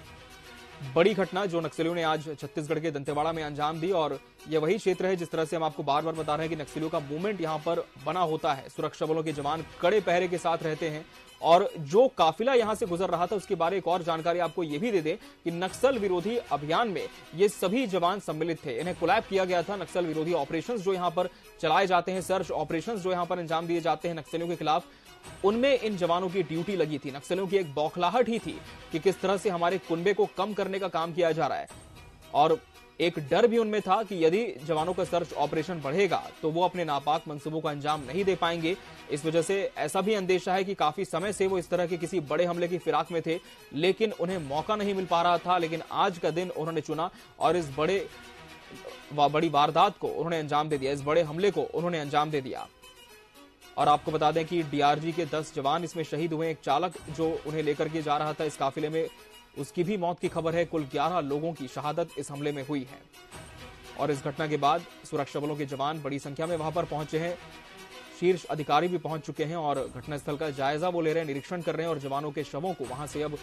बड़ी घटना जो नक्सलियों ने आज छत्तीसगढ़ के दंतेवाड़ा में अंजाम दी और यह वही क्षेत्र है जिस तरह से हम आपको बार बार बता रहे हैं कि नक्सलियों का मूवमेंट यहां पर बना होता है। सुरक्षा बलों के जवान कड़े पहरे के साथ रहते हैं और जो काफिला यहां से गुजर रहा था उसके बारे में एक और जानकारी आपको यह भी दे दें कि नक्सल विरोधी अभियान में ये सभी जवान सम्मिलित थे। इन्हें कोलैब किया गया था। नक्सल विरोधी ऑपरेशंस जो यहां पर चलाए जाते हैं, सर्च ऑपरेशंस जो यहां पर अंजाम दिए जाते हैं नक्सलियों के खिलाफ, उनमें इन जवानों की ड्यूटी लगी थी। नक्सलियों की एक बौखलाहट ही थी कि किस तरह से हमारे कुनबे को कम करने का काम किया जा रहा है और एक डर भी उनमें था कि यदि जवानों का सर्च ऑपरेशन बढ़ेगा तो वो अपने नापाक मंसूबों का अंजाम नहीं दे पाएंगे। इस वजह से ऐसा भी अंदेशा है कि काफी समय से वो इस तरह के किसी बड़े हमले की फिराक में थे, लेकिन उन्हें मौका नहीं मिल पा रहा था। लेकिन आज का दिन उन्होंने चुना और इस बड़ी वारदात को उन्होंने अंजाम दे दिया, इस बड़े हमले को उन्होंने अंजाम दे दिया। और आपको बता दें कि डीआरजी के 10 जवान इसमें शहीद हुए। एक चालक जो उन्हें लेकर के जा रहा था इस काफिले में, उसकी भी मौत की खबर है। कुल 11 लोगों की शहादत इस हमले में हुई है और इस घटना के बाद सुरक्षा बलों के जवान बड़ी संख्या में वहां पर पहुंचे हैं। शीर्ष अधिकारी भी पहुंच चुके हैं और घटनास्थल का जायजा वो ले रहे हैं, निरीक्षण कर रहे हैं और जवानों के शवों को वहां से अब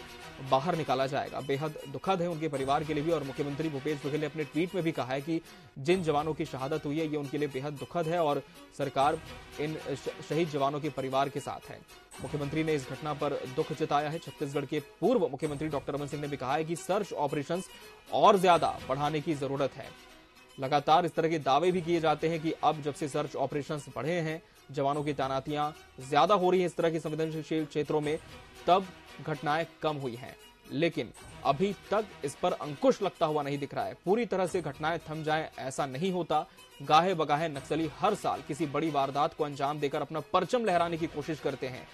बाहर निकाला जाएगा। बेहद दुखद है उनके परिवार के लिए भी और मुख्यमंत्री भूपेश बघेल ने अपने ट्वीट में भी कहा है कि जिन जवानों की शहादत हुई है ये उनके लिए बेहद दुखद है और सरकार इन शहीद जवानों के परिवार के साथ है। मुख्यमंत्री ने इस घटना पर दुख जताया है। छत्तीसगढ़ के पूर्व मुख्यमंत्री डॉक्टर रमन सिंह ने भी कहा है कि सर्च ऑपरेशंस और ज्यादा बढ़ाने की जरूरत है। लगातार इस तरह के दावे भी किए जाते हैं कि अब जब से सर्च ऑपरेशंस बढ़े हैं, जवानों की तैनातियां ज्यादा हो रही हैं इस तरह के संवेदनशील क्षेत्रों में, तब घटनाएं कम हुई हैं। लेकिन अभी तक इस पर अंकुश लगता हुआ नहीं दिख रहा है। पूरी तरह से घटनाएं थम जाएं ऐसा नहीं होता। गाहे बगाहे नक्सली हर साल किसी बड़ी वारदात को अंजाम देकर अपना परचम लहराने की कोशिश करते हैं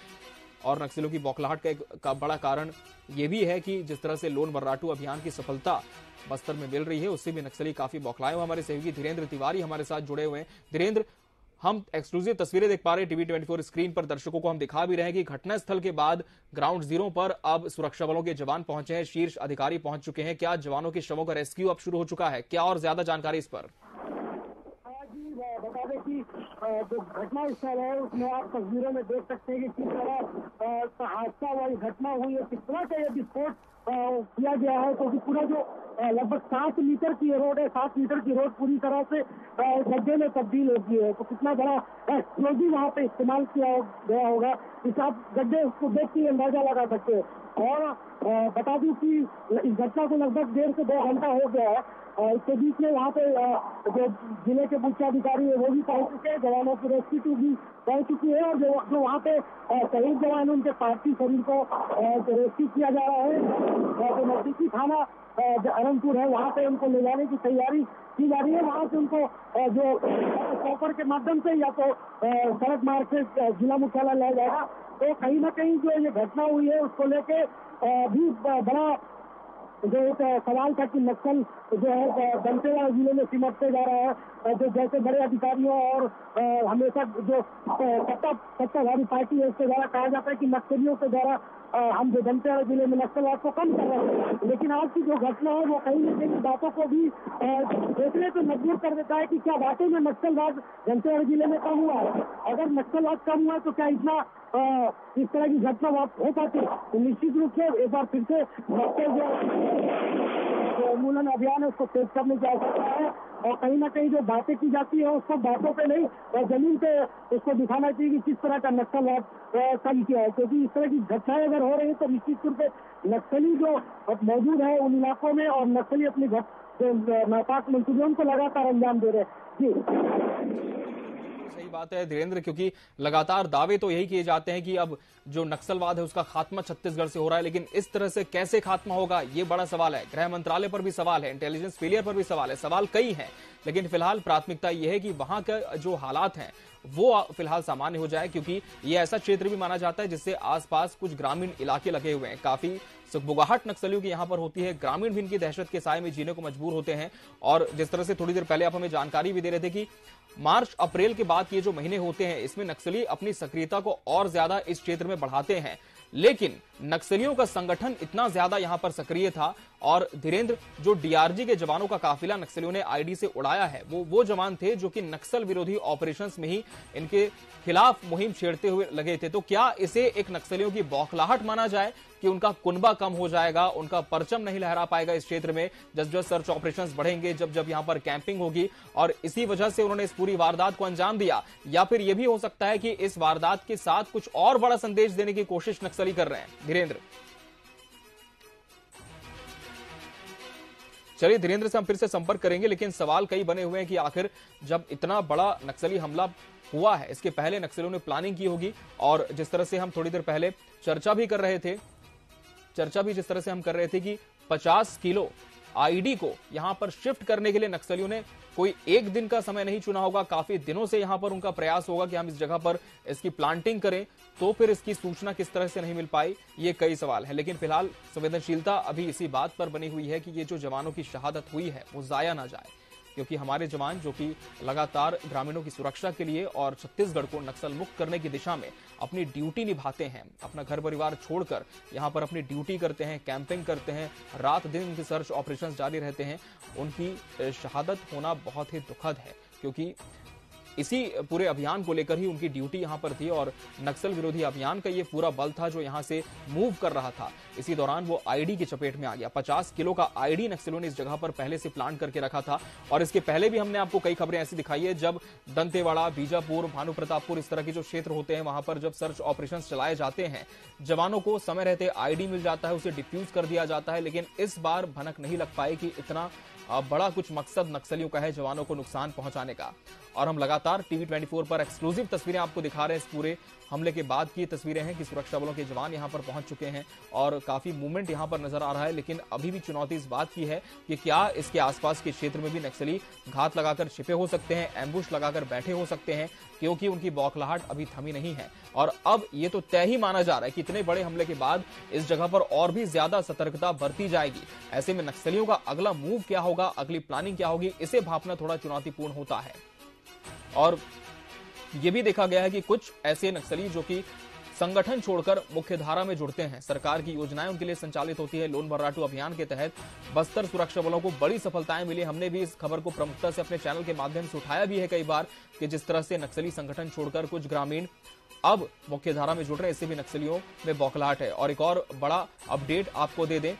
और नक्सलियों की बौखलाहट का एक बड़ा कारण यह भी है कि जिस तरह से लोन वर्राटू अभियान की सफलता बस्तर में मिल रही है उससे भी नक्सली काफी बौखलाए हुए। हमारे सहयोगी धीरेन्द्र तिवारी हमारे साथ जुड़े हुए हैं। धीरेन्द्र, हम एक्सक्लूसिव तस्वीरें देख पा रहे हैं टीवी 24 स्क्रीन पर, दर्शकों को हम दिखा भी रहे हैं कि घटनास्थल के बाद ग्राउंड जीरो पर अब सुरक्षा बलों के जवान पहुंचे हैं, शीर्ष अधिकारी पहुंच चुके हैं। क्या जवानों के शवों का रेस्क्यू अब शुरू हो चुका है? क्या और ज्यादा जानकारी इस पर? बता दें जो घटना स्थल है उसमें आप तस्वीरों में देख सकते हैं कि किस तरह हादसा वाली घटना हुई है, किस तरह का यह विस्फोट किया गया है। क्योंकि पूरा जो लगभग 7 मीटर की रोड है, 7 मीटर की रोड पूरी तरह से गड्ढे में तब्दील हो गई है। तो कितना बड़ा एक्सप्लोजिव वहाँ पे इस्तेमाल किया गया होगा, इस आप गड्ढे को देख के अंदाजा लगा सकते हैं। और बता दूं कि इस घटना को लगभग 1.5 से 2 घंटा हो गया है। इसके बीच में वहाँ पे जो जिले के मुख्याधिकारी है वो भी पहुंच चुके हैं, जवानों की रेस्क्यू टीम भी पहुंच चुकी है। और जो वहाँ पे शहीद जवान उनके पार्थिव शरीर को रेस्क्यू किया जा रहा है, जो नजदीकी थाना अरनपुर है वहाँ पे उनको ले जाने की तैयारी की जा रही है। वहाँ से उनको जो चौपर के माध्यम से या तो सड़क मार्ग से जिला मुख्यालय लाया जाएगा। तो कहीं ना कहीं जो ये घटना हुई है उसको लेके भी बड़ा जो एक सवाल था कि नक्सल जो है दंतेवाड़ा जिले में सिमटते जा रहा है। जो जैसे बड़े अधिकारियों और हमेशा जो सत्ताधारी पार्टी है उसके द्वारा कहा जाता है कि नक्सलियों के द्वारा हम जो दंतेवाड़ा जिले में नक्सलवाद को कम कर रहे हैं, लेकिन आज की जो घटना है वो कहीं न कहीं बातों को भी देखने पे मजबूर कर देता है कि क्या वाकई में नक्सलवाद दंतेवाड़ा जिले में कम हुआ है। अगर नक्सलवाद कम हुआ है तो क्या इतना इस तरह की घटना हो पाती है। तो निश्चित रूप से एक बार फिर से नक्सल जो उन्मूलन अभियान है उसको तेज करने की आवश्यकता है। और कहीं ना कहीं जो बातें की जाती है उसको बातों पे नहीं और जमीन पे उसको दिखाना चाहिए कि किस तरह का नक्सलवाद कम किया है। क्योंकि इस तरह की घटनाएं अगर हो रही है तो निश्चित रूप से नक्सली जो मौजूद है उन इलाकों में और नक्सली अपनी जो नापाक मंसूबे उनको लगातार अंजाम दे रहे हैं। जी सही बात है धीरेन्द्र, क्योंकि लगातार दावे तो यही किए जाते हैं कि अब जो नक्सलवाद है उसका खात्मा छत्तीसगढ़ से हो रहा है, लेकिन इस तरह से कैसे खात्मा होगा ये बड़ा सवाल है। गृह मंत्रालय पर भी सवाल है, इंटेलिजेंस फेलियर पर भी सवाल है, सवाल कई हैं। लेकिन फिलहाल प्राथमिकता यह है कि वहां का जो हालात हैं वो फिलहाल सामान्य हो जाए, क्योंकि ये ऐसा क्षेत्र भी माना जाता है जिससे आसपास कुछ ग्रामीण इलाके लगे हुए हैं। काफी सुगबुगाहट नक्सलियों की यहां पर होती है, ग्रामीण भी इनकी दहशत के साए में जीने को मजबूर होते हैं। और जिस तरह से थोड़ी देर पहले आप हमें जानकारी भी दे रहे थे कि मार्च अप्रैल के बाद ये जो महीने होते हैं इसमें नक्सली अपनी सक्रियता को और ज्यादा इस क्षेत्र में बढ़ाते हैं। लेकिन नक्सलियों का संगठन इतना ज्यादा यहां पर सक्रिय था और धीरेन्द्र जो डीआरजी के जवानों का काफिला नक्सलियों ने आईडी से उड़ाया है वो जवान थे जो कि नक्सल विरोधी ऑपरेशंस में ही इनके खिलाफ मुहिम छेड़ते हुए लगे थे। तो क्या इसे एक नक्सलियों की बौखलाहट माना जाए कि उनका कुनबा कम हो जाएगा, उनका परचम नहीं लहरा पाएगा इस क्षेत्र में जब जब सर्च ऑपरेशंस बढ़ेंगे, जब जब यहां पर कैंपिंग होगी और इसी वजह से उन्होंने इस पूरी वारदात को अंजाम दिया? या फिर यह भी हो सकता है कि इस वारदात के साथ कुछ और बड़ा संदेश देने की कोशिश नक्सली कर रहे हैं? धीरेन्द्र, चलिए धीरेन्द्र से हम फिर से संपर्क करेंगे, लेकिन सवाल कई बने हुए हैं कि आखिर जब इतना बड़ा नक्सली हमला हुआ है इसके पहले नक्सलियों ने प्लानिंग की होगी। और जिस तरह से हम थोड़ी देर पहले चर्चा भी जिस तरह से हम कर रहे थे कि 50 किलो आईडी को यहां पर शिफ्ट करने के लिए नक्सलियों ने कोई एक दिन का समय नहीं चुना होगा, काफी दिनों से यहां पर उनका प्रयास होगा कि हम इस जगह पर इसकी प्लांटिंग करें, तो फिर इसकी सूचना किस तरह से नहीं मिल पाई, ये कई सवाल है। लेकिन फिलहाल संवेदनशीलता अभी इसी बात पर बनी हुई है कि ये जो जवानों की शहादत हुई है वो जाया ना जाए, क्योंकि हमारे जवान जो कि लगातार ग्रामीणों की सुरक्षा के लिए और छत्तीसगढ़ को नक्सल मुक्त करने की दिशा में अपनी ड्यूटी निभाते हैं, अपना घर परिवार छोड़कर यहां पर अपनी ड्यूटी करते हैं, कैंपिंग करते हैं, रात दिन उनके सर्च ऑपरेशंस जारी रहते हैं, उनकी शहादत होना बहुत ही दुखद है। क्योंकि इसी पूरे अभियान को लेकर ही उनकी ड्यूटी यहां पर थी और नक्सल विरोधी अभियान का ये पूरा बल था जो यहां से मूव कर रहा था। इसी दौरान वो आईडी की चपेट में आ गया। 50 किलो का आईडी नक्सलियों ने इस जगह पर पहले से प्लांट करके रखा था और इसके पहले भी हमने आपको कई खबरें ऐसी दिखाई है जब दंतेवाड़ा, बीजापुर, भानुप्रतापपुर इस तरह के जो क्षेत्र होते हैं वहां पर जब सर्च ऑपरेशन चलाए जाते हैं, जवानों को समय रहते आईडी मिल जाता है, उसे डिफ्यूज कर दिया जाता है। लेकिन इस बार भनक नहीं लग पाई कि इतना बड़ा कुछ मकसद नक्सलियों का है जवानों को नुकसान पहुंचाने का। और हम लगातार टीवी 24 पर एक्सक्लूसिव तस्वीरें आपको दिखा रहे हैं। इस पूरे हमले के बाद की तस्वीरें हैं कि सुरक्षा बलों के जवान यहां पर पहुंच चुके हैं और काफी मूवमेंट यहां पर नजर आ रहा है। लेकिन अभी भी चुनौती इस बात की है कि क्या इसके आसपास के क्षेत्र में भी नक्सली घात लगाकर छिपे हो सकते हैं, एम्बुश लगाकर बैठे हो सकते हैं, क्योंकि उनकी बौखलाहट अभी थमी नहीं है। और अब ये तो तय ही माना जा रहा है कि इतने बड़े हमले के बाद इस जगह पर और भी ज्यादा सतर्कता बरती जाएगी। ऐसे में नक्सलियों का अगला मूव क्या होगा, अगली प्लानिंग क्या होगी, इसे भापना थोड़ा चुनौतीपूर्ण होता है। और यह भी देखा गया है कि कुछ ऐसे नक्सली जो कि संगठन छोड़कर मुख्य धारा में जुड़ते हैं। सरकार की योजनाएं उनके लिए संचालित होती है। लोन वर्राटू अभियान के तहत बस्तर सुरक्षा बलों को बड़ी सफलताएं मिली। हमने भी इस खबर को प्रमुखता से अपने चैनल के माध्यम से उठाया भी है कई बार कि जिस तरह से नक्सली संगठन छोड़कर कुछ ग्रामीण अब मुख्य धारा में जुड़ रहे हैं, इससे भी नक्सलियों में बौखलाहट है। और एक और बड़ा अपडेट आपको दे दें,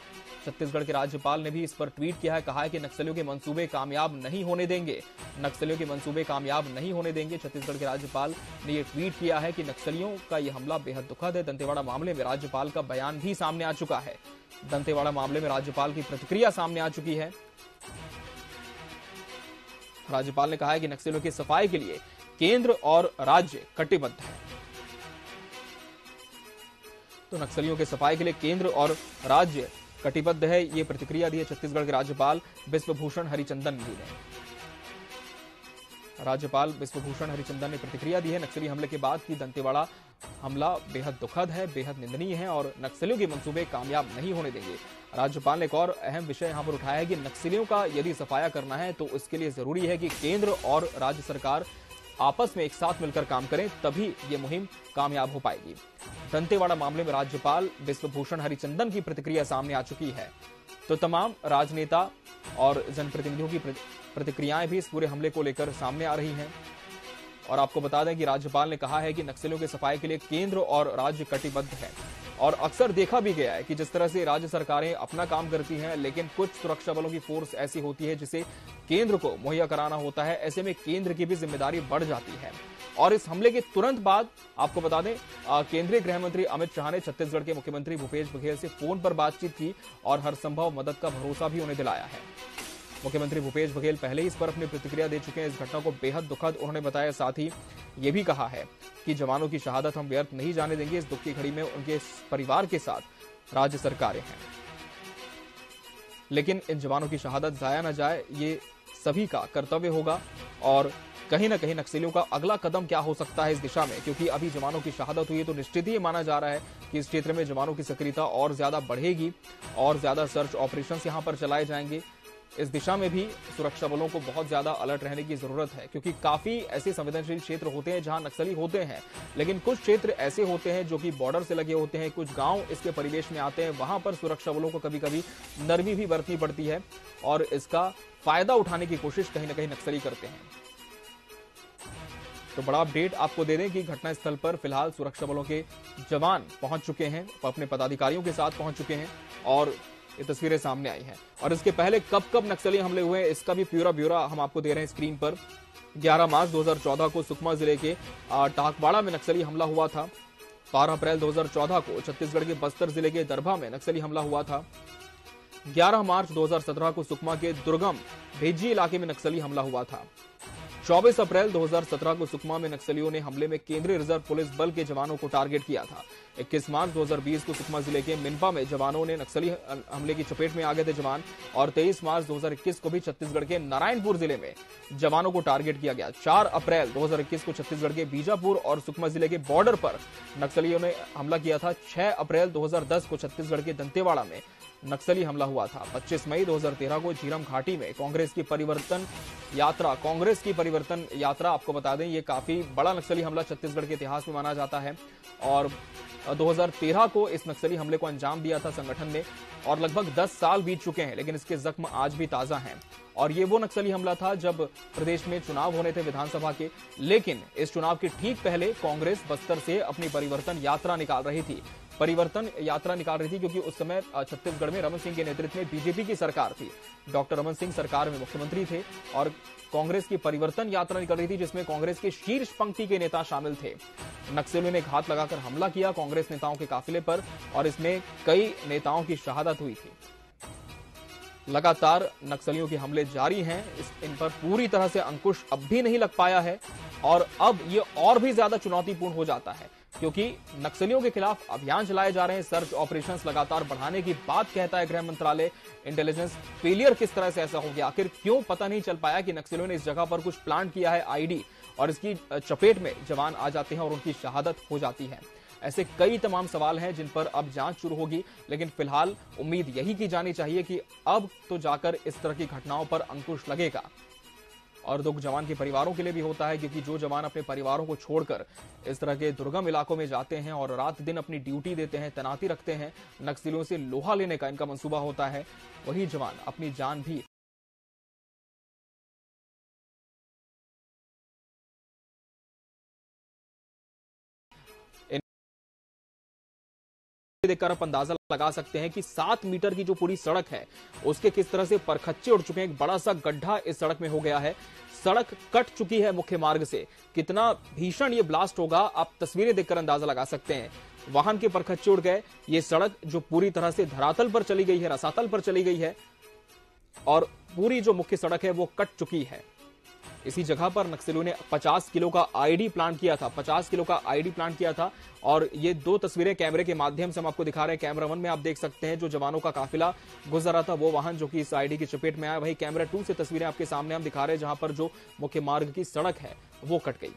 छत्तीसगढ़ के राज्यपाल ने भी इस पर ट्वीट किया है। कहा है कि नक्सलियों के मंसूबे कामयाब नहीं होने देंगे, नक्सलियों के मंसूबे कामयाब नहीं होने देंगे। छत्तीसगढ़ के राज्यपाल ने यह ट्वीट किया है कि नक्सलियों का यह हमला बेहद दुखद है। दंतेवाड़ा मामले में राज्यपाल का बयान भी सामने आ चुका है। दंतेवाड़ा मामले में राज्यपाल की प्रतिक्रिया सामने आ चुकी है। राज्यपाल ने कहा है कि नक्सलियों की सफाई के लिए केंद्र और राज्य कटिबद्ध है। तो नक्सलियों के सफाई के लिए केंद्र और राज्य कटिबद्ध है, ये प्रतिक्रिया दी है छत्तीसगढ़ के राज्यपाल बिश्वभूषण हरिचंदन जी ने। राज्यपाल बिश्वभूषण हरिचंदन ने प्रतिक्रिया दी है नक्सली हमले के बाद कि दंतेवाड़ा हमला बेहद दुखद है, बेहद निंदनीय है और नक्सलियों के मंसूबे कामयाब नहीं होने देंगे। राज्यपाल ने एक और अहम विषय यहां पर उठाया है कि नक्सलियों का यदि सफाया करना है तो इसके लिए जरूरी है कि केंद्र और राज्य सरकार आपस में एक साथ मिलकर काम करें, तभी ये मुहिम कामयाब हो पाएगी। दंतेवाड़ा मामले में राज्यपाल बिश्वभूषण हरिचंदन की प्रतिक्रिया सामने आ चुकी है। तो तमाम राजनेता और जनप्रतिनिधियों की प्रतिक्रियाएं भी इस पूरे हमले को लेकर सामने आ रही हैं। और आपको बता दें कि राज्यपाल ने कहा है कि नक्सलियों के सफाई के लिए केंद्र और राज्य कटिबद्ध है। और अक्सर देखा भी गया है कि जिस तरह से राज्य सरकारें अपना काम करती हैं, लेकिन कुछ सुरक्षा बलों की फोर्स ऐसी होती है जिसे केंद्र को मुहैया कराना होता है। ऐसे में केंद्र की भी जिम्मेदारी बढ़ जाती है। और इस हमले के तुरंत बाद आपको बता दें केंद्रीय गृह मंत्री अमित शाह ने छत्तीसगढ़ के मुख्यमंत्री भूपेश बघेल से फोन पर बातचीत की और हर संभव मदद का भरोसा भी उन्हें दिलाया है। मुख्यमंत्री भूपेश बघेल पहले ही इस पर अपनी प्रतिक्रिया दे चुके हैं। इस घटना को बेहद दुखद उन्होंने बताया। साथ ही ये भी कहा है कि जवानों की शहादत हम व्यर्थ नहीं जाने देंगे। इस दुख की घड़ी में उनके परिवार के साथ राज्य सरकारें हैं, लेकिन इन जवानों की शहादत जाया न जाए, ये सभी का कर्तव्य होगा। और कहीं ना कहीं नक्सलियों का अगला कदम क्या हो सकता है इस दिशा में, क्योंकि अभी जवानों की शहादत हुई है तो निश्चित ही माना जा रहा है कि इस क्षेत्र में जवानों की सक्रियता और ज्यादा बढ़ेगी और ज्यादा सर्च ऑपरेशन यहां पर चलाए जाएंगे। इस दिशा में भी सुरक्षा बलों को बहुत ज्यादा अलर्ट रहने की जरूरत है, क्योंकि काफी ऐसे संवेदनशील क्षेत्र होते हैं जहां नक्सली होते हैं, लेकिन कुछ क्षेत्र ऐसे होते हैं जो कि बॉर्डर से लगे होते हैं, कुछ गांव इसके परिवेश में आते हैं। वहां पर सुरक्षा बलों को कभी कभी नरमी भी बरतनी पड़ती है और इसका फायदा उठाने की कोशिश कहीं ना कहीं नक्सली करते हैं। तो बड़ा अपडेट आपको दे दें कि घटनास्थल पर फिलहाल सुरक्षा बलों के जवान पहुंच चुके हैं, अपने पदाधिकारियों के साथ पहुंच चुके हैं और ये तस्वीरें सामने आई हैं। और इसके पहले कब कब नक्सली हमले हुए हैं इसका भी पूरा ब्यौरा हम आपको दे रहे हैं स्क्रीन पर। 11 मार्च 2014 को सुकमा जिले के टाकवाड़ा में नक्सली हमला हुआ था। 12 अप्रैल 2014 को छत्तीसगढ़ के बस्तर जिले के दरभा में नक्सली हमला हुआ था। 11 मार्च 2017 को सुकमा के दुर्गम भेजी इलाके में नक्सली हमला हुआ था। 24 अप्रैल 2017 को सुकमा में नक्सलियों ने हमले में केंद्रीय रिजर्व पुलिस बल के जवानों को टारगेट किया था। 21 मार्च 2020 को सुकमा जिले के मिनपा में जवानों ने नक्सली हमले की चपेट में आ गए थे जवान। और 23 मार्च 2021 को भी छत्तीसगढ़ के नारायणपुर जिले में जवानों को टारगेट किया गया। 4 अप्रैल 2021 को छत्तीसगढ़ के बीजापुर और सुकमा जिले के बॉर्डर पर नक्सलियों ने हमला किया था। 6 अप्रैल 2010 को छत्तीसगढ़ के दंतेवाड़ा में नक्सली हमला हुआ था। 25 मई 2013 को झीरम घाटी में कांग्रेस की परिवर्तन यात्रा आपको बता दें ये काफी बड़ा नक्सली हमला छत्तीसगढ़ के इतिहास में माना जाता है। और 2013 को इस नक्सली हमले को अंजाम दिया था संगठन ने और लगभग 10 साल बीत चुके हैं, लेकिन इसके जख्म आज भी ताजा हैं। और ये वो नक्सली हमला था जब प्रदेश में चुनाव होने थे विधानसभा के, लेकिन इस चुनाव के ठीक पहले कांग्रेस बस्तर से अपनी परिवर्तन यात्रा निकाल रही थी क्योंकि उस समय छत्तीसगढ़ में रमन सिंह के नेतृत्व में बीजेपी की सरकार थी। डॉक्टर रमन सिंह सरकार में मुख्यमंत्री थे और कांग्रेस की परिवर्तन यात्रा निकल रही थी जिसमें कांग्रेस के शीर्ष पंक्ति के नेता शामिल थे। नक्सलियों ने घात लगाकर हमला किया कांग्रेस नेताओं के काफिले पर और इसमें कई नेताओं की शहादत हुई थी। लगातार नक्सलियों के हमले जारी हैं, इन पर पूरी तरह से अंकुश अब भी नहीं लग पाया है और अब ये और भी ज्यादा चुनौतीपूर्ण हो जाता है क्योंकि नक्सलियों के खिलाफ अभियान चलाए जा रहे हैं, सर्च ऑपरेशंस लगातार बढ़ाने की बात कहता है गृह मंत्रालय। इंटेलिजेंस फेलियर किस तरह से ऐसा हो गया, आखिर क्यों पता नहीं चल पाया कि नक्सलियों ने इस जगह पर कुछ प्लान किया है आईडी और इसकी चपेट में जवान आ जाते हैं और उनकी शहादत हो जाती है। ऐसे कई तमाम सवाल हैं जिन पर अब जांच शुरू होगी, लेकिन फिलहाल उम्मीद यही की जानी चाहिए कि अब तो जाकर इस तरह की घटनाओं पर अंकुश लगेगा और दुख जवान के परिवारों के लिए भी होता है, क्योंकि जो जवान अपने परिवारों को छोड़कर इस तरह के दुर्गम इलाकों में जाते हैं और रात दिन अपनी ड्यूटी देते हैं, तैनाती रखते हैं, नक्सलियों से लोहा लेने का इनका मंसूबा होता है, वही जवान अपनी जान भी देखकर आप अंदाजा लगा सकते हैं कि 7 मीटर की जो पूरी सड़क है उसके किस तरह से परखच्चे उड़ चुके हैं। एक बड़ा सा गड्ढा इस सड़क में हो गया है, सड़क कट चुकी है मुख्य मार्ग से। कितना भीषण ये ब्लास्ट होगा आप तस्वीरें देखकर अंदाजा लगा सकते हैं। वाहन के परखच्चे उड़ गए, ये सड़क जो पूरी तरह से धरातल पर चली गई है, रसातल पर चली गई है और पूरी जो मुख्य सड़क है वो कट चुकी है। इसी जगह पर नक्सलियों ने 50 किलो का आईडी प्लांट किया था, 50 किलो का आईडी प्लांट किया था। और ये 2 तस्वीरें कैमरे के माध्यम से हम आपको दिखा रहे हैं। कैमरा 1 में आप देख सकते हैं जो जवानों का काफिला गुजर रहा था वो वाहन जो कि इस आईडी की चपेट में आया। वही कैमरा 2 से तस्वीरें आपके सामने हम दिखा रहे हैं जहां पर जो मुख्य मार्ग की सड़क है वो कट गई।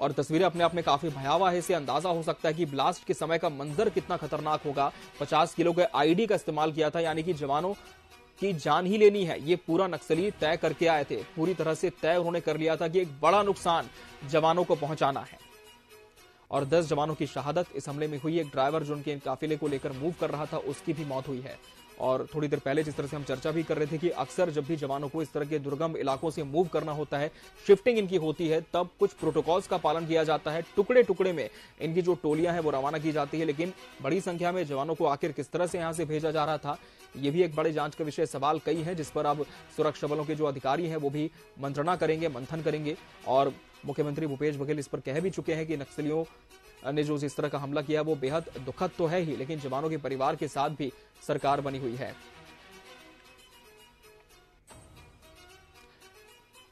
और तस्वीरें अपने आप में काफी भयावह है, इससे अंदाजा हो सकता है कि ब्लास्ट के समय का मंजर कितना खतरनाक होगा। 50 किलो के आईडी का इस्तेमाल किया था, यानी कि जवानों की जान ही लेनी है, ये पूरा नक्सली तय करके आए थे। पूरी तरह से तय उन्होंने कर लिया था कि एक बड़ा नुकसान जवानों को पहुंचाना है। और 10 जवानों की शहादत इस हमले में हुई। एक ड्राइवर जो उनके काफिले को लेकर मूव कर रहा था उसकी भी मौत हुई है। और थोड़ी देर पहले जिस तरह से हम चर्चा भी कर रहे थे कि अक्सर जब भी जवानों को इस तरह के दुर्गम इलाकों से मूव करना होता है, शिफ्टिंग इनकी होती है, तब कुछ प्रोटोकॉल्स का पालन किया जाता है। टुकड़े टुकड़े में इनकी जो टोलियां हैं वो रवाना की जाती है, लेकिन बड़ी संख्या में जवानों को आखिर किस तरह से यहां से भेजा जा रहा था, ये भी एक बड़े जांच का विषय। सवाल कई हैं जिस पर अब सुरक्षा बलों के जो अधिकारी हैं वो भी मंत्रणा करेंगे, मंथन करेंगे। और मुख्यमंत्री भूपेश बघेल इस पर कह भी चुके हैं कि नक्सलियों ने जो इस तरह का हमला किया वो बेहद दुखद तो है ही, लेकिन जवानों के परिवार के साथ भी सरकार बनी हुई है।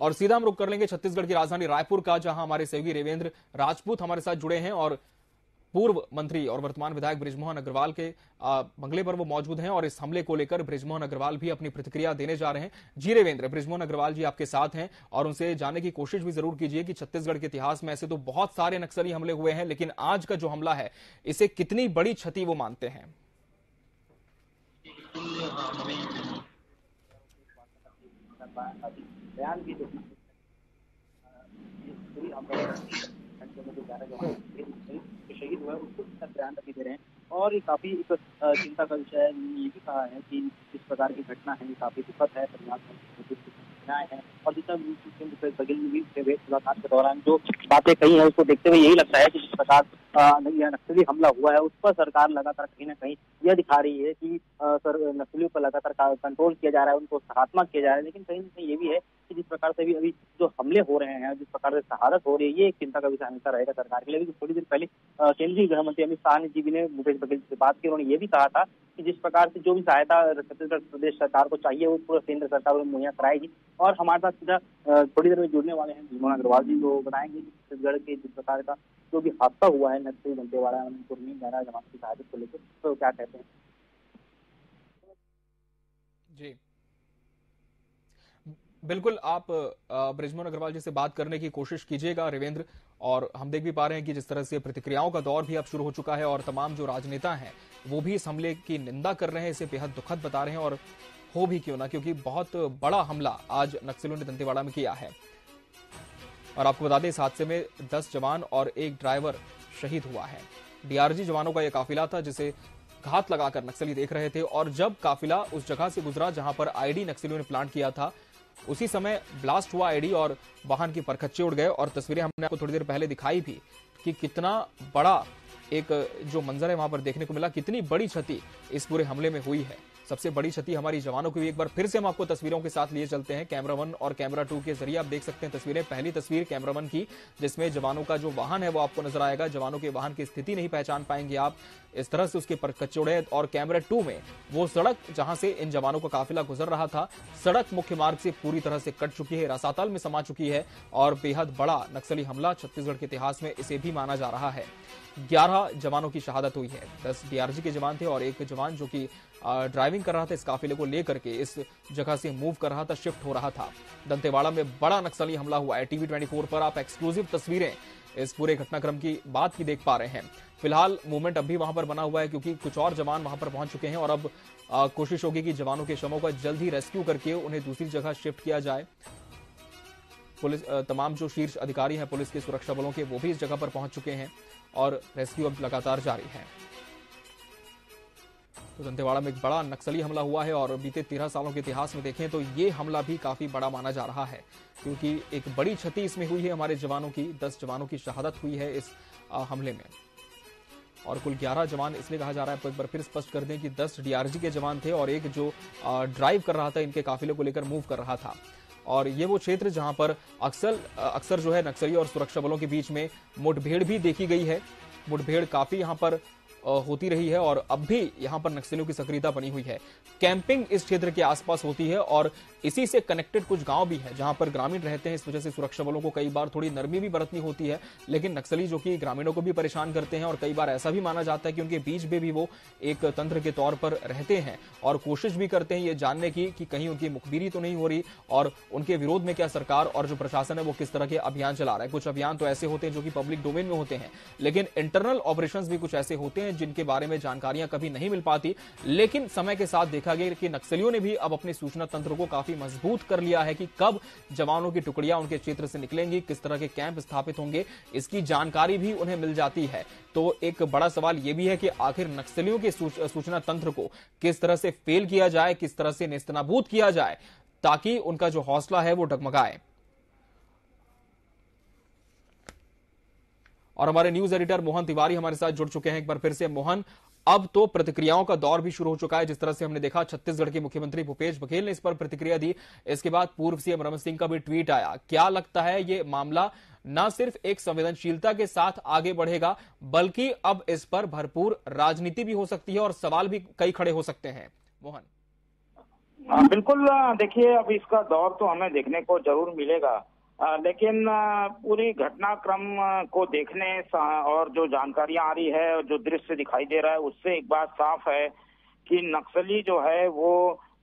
और सीधा हम रुक कर लेंगे छत्तीसगढ़ की राजधानी रायपुर का, जहां हमारे सहयोगी रेवेंद्र राजपूत हमारे साथ जुड़े हैं और पूर्व मंत्री और वर्तमान विधायक बृजमोहन अग्रवाल के बंगले पर वो मौजूद हैं और इस हमले को लेकर बृजमोहन अग्रवाल भी अपनी प्रतिक्रिया देने जा रहे हैं। जी रेवेंद्र, बृजमोहन अग्रवाल जी आपके साथ हैं और उनसे जानने की कोशिश भी जरूर कीजिए कि छत्तीसगढ़ के इतिहास में ऐसे तो बहुत सारे नक्सली हमले हुए हैं, लेकिन आज का जो हमला है इसे कितनी बड़ी क्षति वो मानते हैं। शहीद हुआ है उसको ध्यान रखे दे रहे हैं और ये काफी एक चिंता का विषय है। ये भी कहा है कि इस प्रकार की घटना है ये काफी दुखद है, परिवार है। और जितना भूपेश बघेल ने भी मुलाकात के दौरान जो बातें कही है उसको देखते हुए यही लगता है कि जिस प्रकार यह नक्सली हमला हुआ है उस पर सरकार लगातार कहीं ना कहीं यह दिखा रही है कि नक्सलियों पर लगातार कंट्रोल किया जा रहा है, उनको सकारात्मक किया जा रहा है। लेकिन कहीं ना कहीं ये भी है कि जिस प्रकार से अभी जो हमले हो रहे हैं, जिस प्रकार से शहादत हो रही है, ये एक चिंता का विषय हमेशा रहेगा सरकार के लिए। थोड़ी देर पहले केंद्रीय गृह मंत्री अमित शाह जी ने भूपेश बघेल से बात की, उन्होंने ये भी कहा था कि जिस प्रकार से जो भी सहायता छत्तीसगढ़ प्रदेश सरकार को चाहिए वो पूरा केंद्र सरकार मुहैया कराएगी। और हमारे साथ सीधा थोड़ी देर में जुड़ने वाले हैं बृजमोहन अग्रवाल जी, जो बताएंगे कि छत्तीसगढ़ के जिस प्रकार का जो भी हादसा हुआ है नक्सली दंतेवाड़ा अनंतपुर में 11 जवान की शहादत को लेकर, तो क्या कहते हैं। जी बिल्कुल, आप बृजमोहन अग्रवाल जी से बात करने की कोशिश कीजिएगा रेवेंद्र। और हम देख भी पा रहे हैं कि जिस तरह से प्रतिक्रियाओं का दौर भी अब शुरू हो चुका है और तमाम जो राजनेता हैं वो भी इस हमले की निंदा कर रहे हैं, इसे बेहद दुखद बता रहे हैं। और हो भी क्यों ना, क्योंकि बहुत बड़ा हमला आज नक्सलियों ने दंतेवाड़ा में किया है। और आपको बता दें इस हादसे में 10 जवान और एक ड्राइवर शहीद हुआ है। डीआरजी जवानों का यह काफिला था जिसे घात लगाकर नक्सली देख रहे थे और जब काफिला उस जगह से गुजरा जहां पर आईडी नक्सलियों ने प्लांट किया था, उसी समय ब्लास्ट हुआ आईडी और वाहन के परखच्चे उड़ गए। और तस्वीरें हमने आपको थोड़ी देर पहले दिखाई भी कि कितना बड़ा एक जो मंजर है वहां पर देखने को मिला, कितनी बड़ी क्षति इस पूरे हमले में हुई है। सबसे बड़ी क्षति हमारी जवानों की हुई। एक बार फिर से हम आपको तस्वीरों के साथ लिए चलते हैं। कैमरा 1 और कैमरा 2 के जरिए आप देख सकते हैं तस्वीरें। पहली तस्वीर कैमरा 1 की, जिसमें जवानों का जो वाहन है वो आपको नजर आएगा। जवानों के वाहन की स्थिति नहीं पहचान पाएंगे आप, इस तरह से उसके परखच्चे उड़े। और कैमरा 2 में वो सड़क जहां से इन जवानों का काफिला गुजर रहा था, सड़क मुख्य मार्ग से पूरी तरह से कट चुकी है, रसातल में समा चुकी है। और बेहद बड़ा नक्सली हमला छत्तीसगढ़ के इतिहास में इसे भी माना जा रहा है। 11 जवानों की शहादत हुई है, 10 डीआरजी के जवान थे और एक जवान जो कि ड्राइविंग कर रहा था, इस काफिले को लेकर के इस जगह से मूव कर रहा था, शिफ्ट हो रहा था। दंतेवाड़ा में बड़ा नक्सली हमला हुआ है। टीवी 24 पर आप एक्सक्लूसिव तस्वीरें इस पूरे घटनाक्रम की बात की देख पा रहे हैं। फिलहाल मूवमेंट अब भी वहां पर बना हुआ है क्योंकि कुछ और जवान वहां पर पहुंच चुके हैं और अब कोशिश होगी कि जवानों के शवों का जल्द ही रेस्क्यू करके उन्हें दूसरी जगह शिफ्ट किया जाए। पुलिस तमाम जो शीर्ष अधिकारी हैं पुलिस के सुरक्षा बलों के वो भी इस जगह पर पहुंच चुके हैं और रेस्क्यू अब लगातार जारी है। तो दंतेवाड़ा में एक बड़ा नक्सली हमला हुआ है और बीते 13 सालों के इतिहास में देखें तो ये हमला भी काफी बड़ा माना जा रहा है, क्योंकि एक बड़ी क्षति इसमें हुई है। हमारे जवानों की 10 जवानों की शहादत हुई है इस हमले में और कुल 11 जवान इसलिए कहा जा रहा है। आपको एक बार फिर स्पष्ट कर दें कि 10 डीआरजी के जवान थे और एक जो ड्राइव कर रहा था, इनके काफिले को लेकर मूव कर रहा था। और ये वो क्षेत्र जहां पर अक्सर जो है नक्सली और सुरक्षा बलों के बीच में मुठभेड़ भी देखी गई है। मुठभेड़ काफी यहां पर होती रही है और अब भी यहां पर नक्सलियों की सक्रियता बनी हुई है। कैंपिंग इस क्षेत्र के आसपास होती है और इसी से कनेक्टेड कुछ गांव भी है जहां पर ग्रामीण रहते हैं। इस वजह से सुरक्षा बलों को कई बार थोड़ी नरमी भी बरतनी होती है, लेकिन नक्सली जो कि ग्रामीणों को भी परेशान करते हैं और कई बार ऐसा भी माना जाता है कि उनके बीच में भी वो एक तंत्र के तौर पर रहते हैं और कोशिश भी करते हैं ये जानने की कि कहीं उनकी मुखबिरी तो नहीं हो रही और उनके विरोध में क्या सरकार और जो प्रशासन है वो किस तरह के अभियान चला रहा है। कुछ अभियान तो ऐसे होते हैं जो कि पब्लिक डोमेन में होते हैं, लेकिन इंटरनल ऑपरेशंस भी कुछ ऐसे होते हैं जिनके बारे में जानकारियां कभी नहीं मिल पाती। लेकिन समय के साथ देखा गया कि नक्सलियों ने भी अब अपने सूचना तंत्र को काफी मजबूत कर लिया है कि कब जवानों की टुकड़ियां उनके क्षेत्र से निकलेंगी, किस तरह के कैंप स्थापित होंगे, इसकी जानकारी भी उन्हें मिल जाती है। तो एक बड़ा सवाल यह भी है कि आखिर नक्सलियों के सूचना तंत्र को किस तरह से फेल किया जाए, किस तरह से नेस्तनाबूद किया जाए ताकि उनका जो हौसला है वो डगमगाए। और हमारे न्यूज एडिटर मोहन तिवारी हमारे साथ जुड़ चुके हैं एक बार फिर से। मोहन, अब तो प्रतिक्रियाओं का दौर भी शुरू हो चुका है। जिस तरह से हमने देखा छत्तीसगढ़ के मुख्यमंत्री भूपेश बघेल ने इस पर प्रतिक्रिया दी, इसके बाद पूर्व सीएम रमन सिंह का भी ट्वीट आया। क्या लगता है ये मामला न सिर्फ एक संवेदनशीलता के साथ आगे बढ़ेगा बल्कि अब इस पर भरपूर राजनीति भी हो सकती है और सवाल भी कई खड़े हो सकते हैं? मोहन, बिल्कुल, देखिए अब इसका दौर तो हमें देखने को जरूर मिलेगा, लेकिन पूरी घटनाक्रम को देखने और जो जानकारियां आ रही है और जो दृश्य दिखाई दे रहा है उससे एक बात साफ है कि नक्सली जो है वो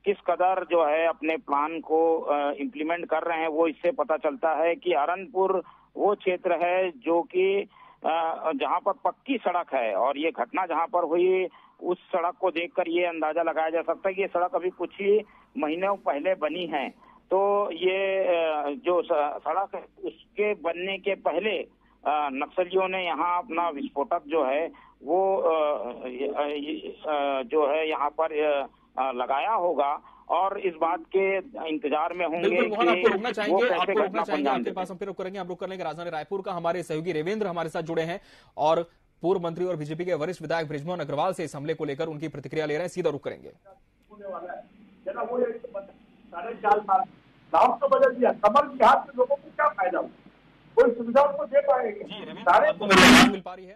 किस कदर जो है अपने प्लान को इम्प्लीमेंट कर रहे हैं। वो इससे पता चलता है कि अरनपुर वो क्षेत्र है जो कि जहां पर पक्की सड़क है और ये घटना जहां पर हुई उस सड़क को देखकर ये अंदाजा लगाया जा सकता है कि ये सड़क अभी कुछ ही महीनों पहले बनी है। तो ये जो सड़क है उसके बनने के पहले नक्सलियों ने यहाँ अपना विस्फोटक जो है वो जो है यहाँ पर लगाया होगा और इस बात के इंतजार में होंगे कि आपको रोकना चाहेंगे आपके पास हम फिर करेंगे। हम रुक कर लेंगे राजधानी रायपुर का हमारे सहयोगी रेवेंद्र हमारे साथ जुड़े हैं और पूर्व मंत्री और बीजेपी के वरिष्ठ विधायक बृजमोहन अग्रवाल से इस हमले को लेकर उनकी प्रतिक्रिया ले रहे हैं। सीधा रुक करेंगे। 4.5 साल गाँव तो बदल दिया, कमर बिहार के लोगों को क्या फायदा हुआ? कोई सुविधा उनको दे पाएंगे? सारे मिल पा रही है?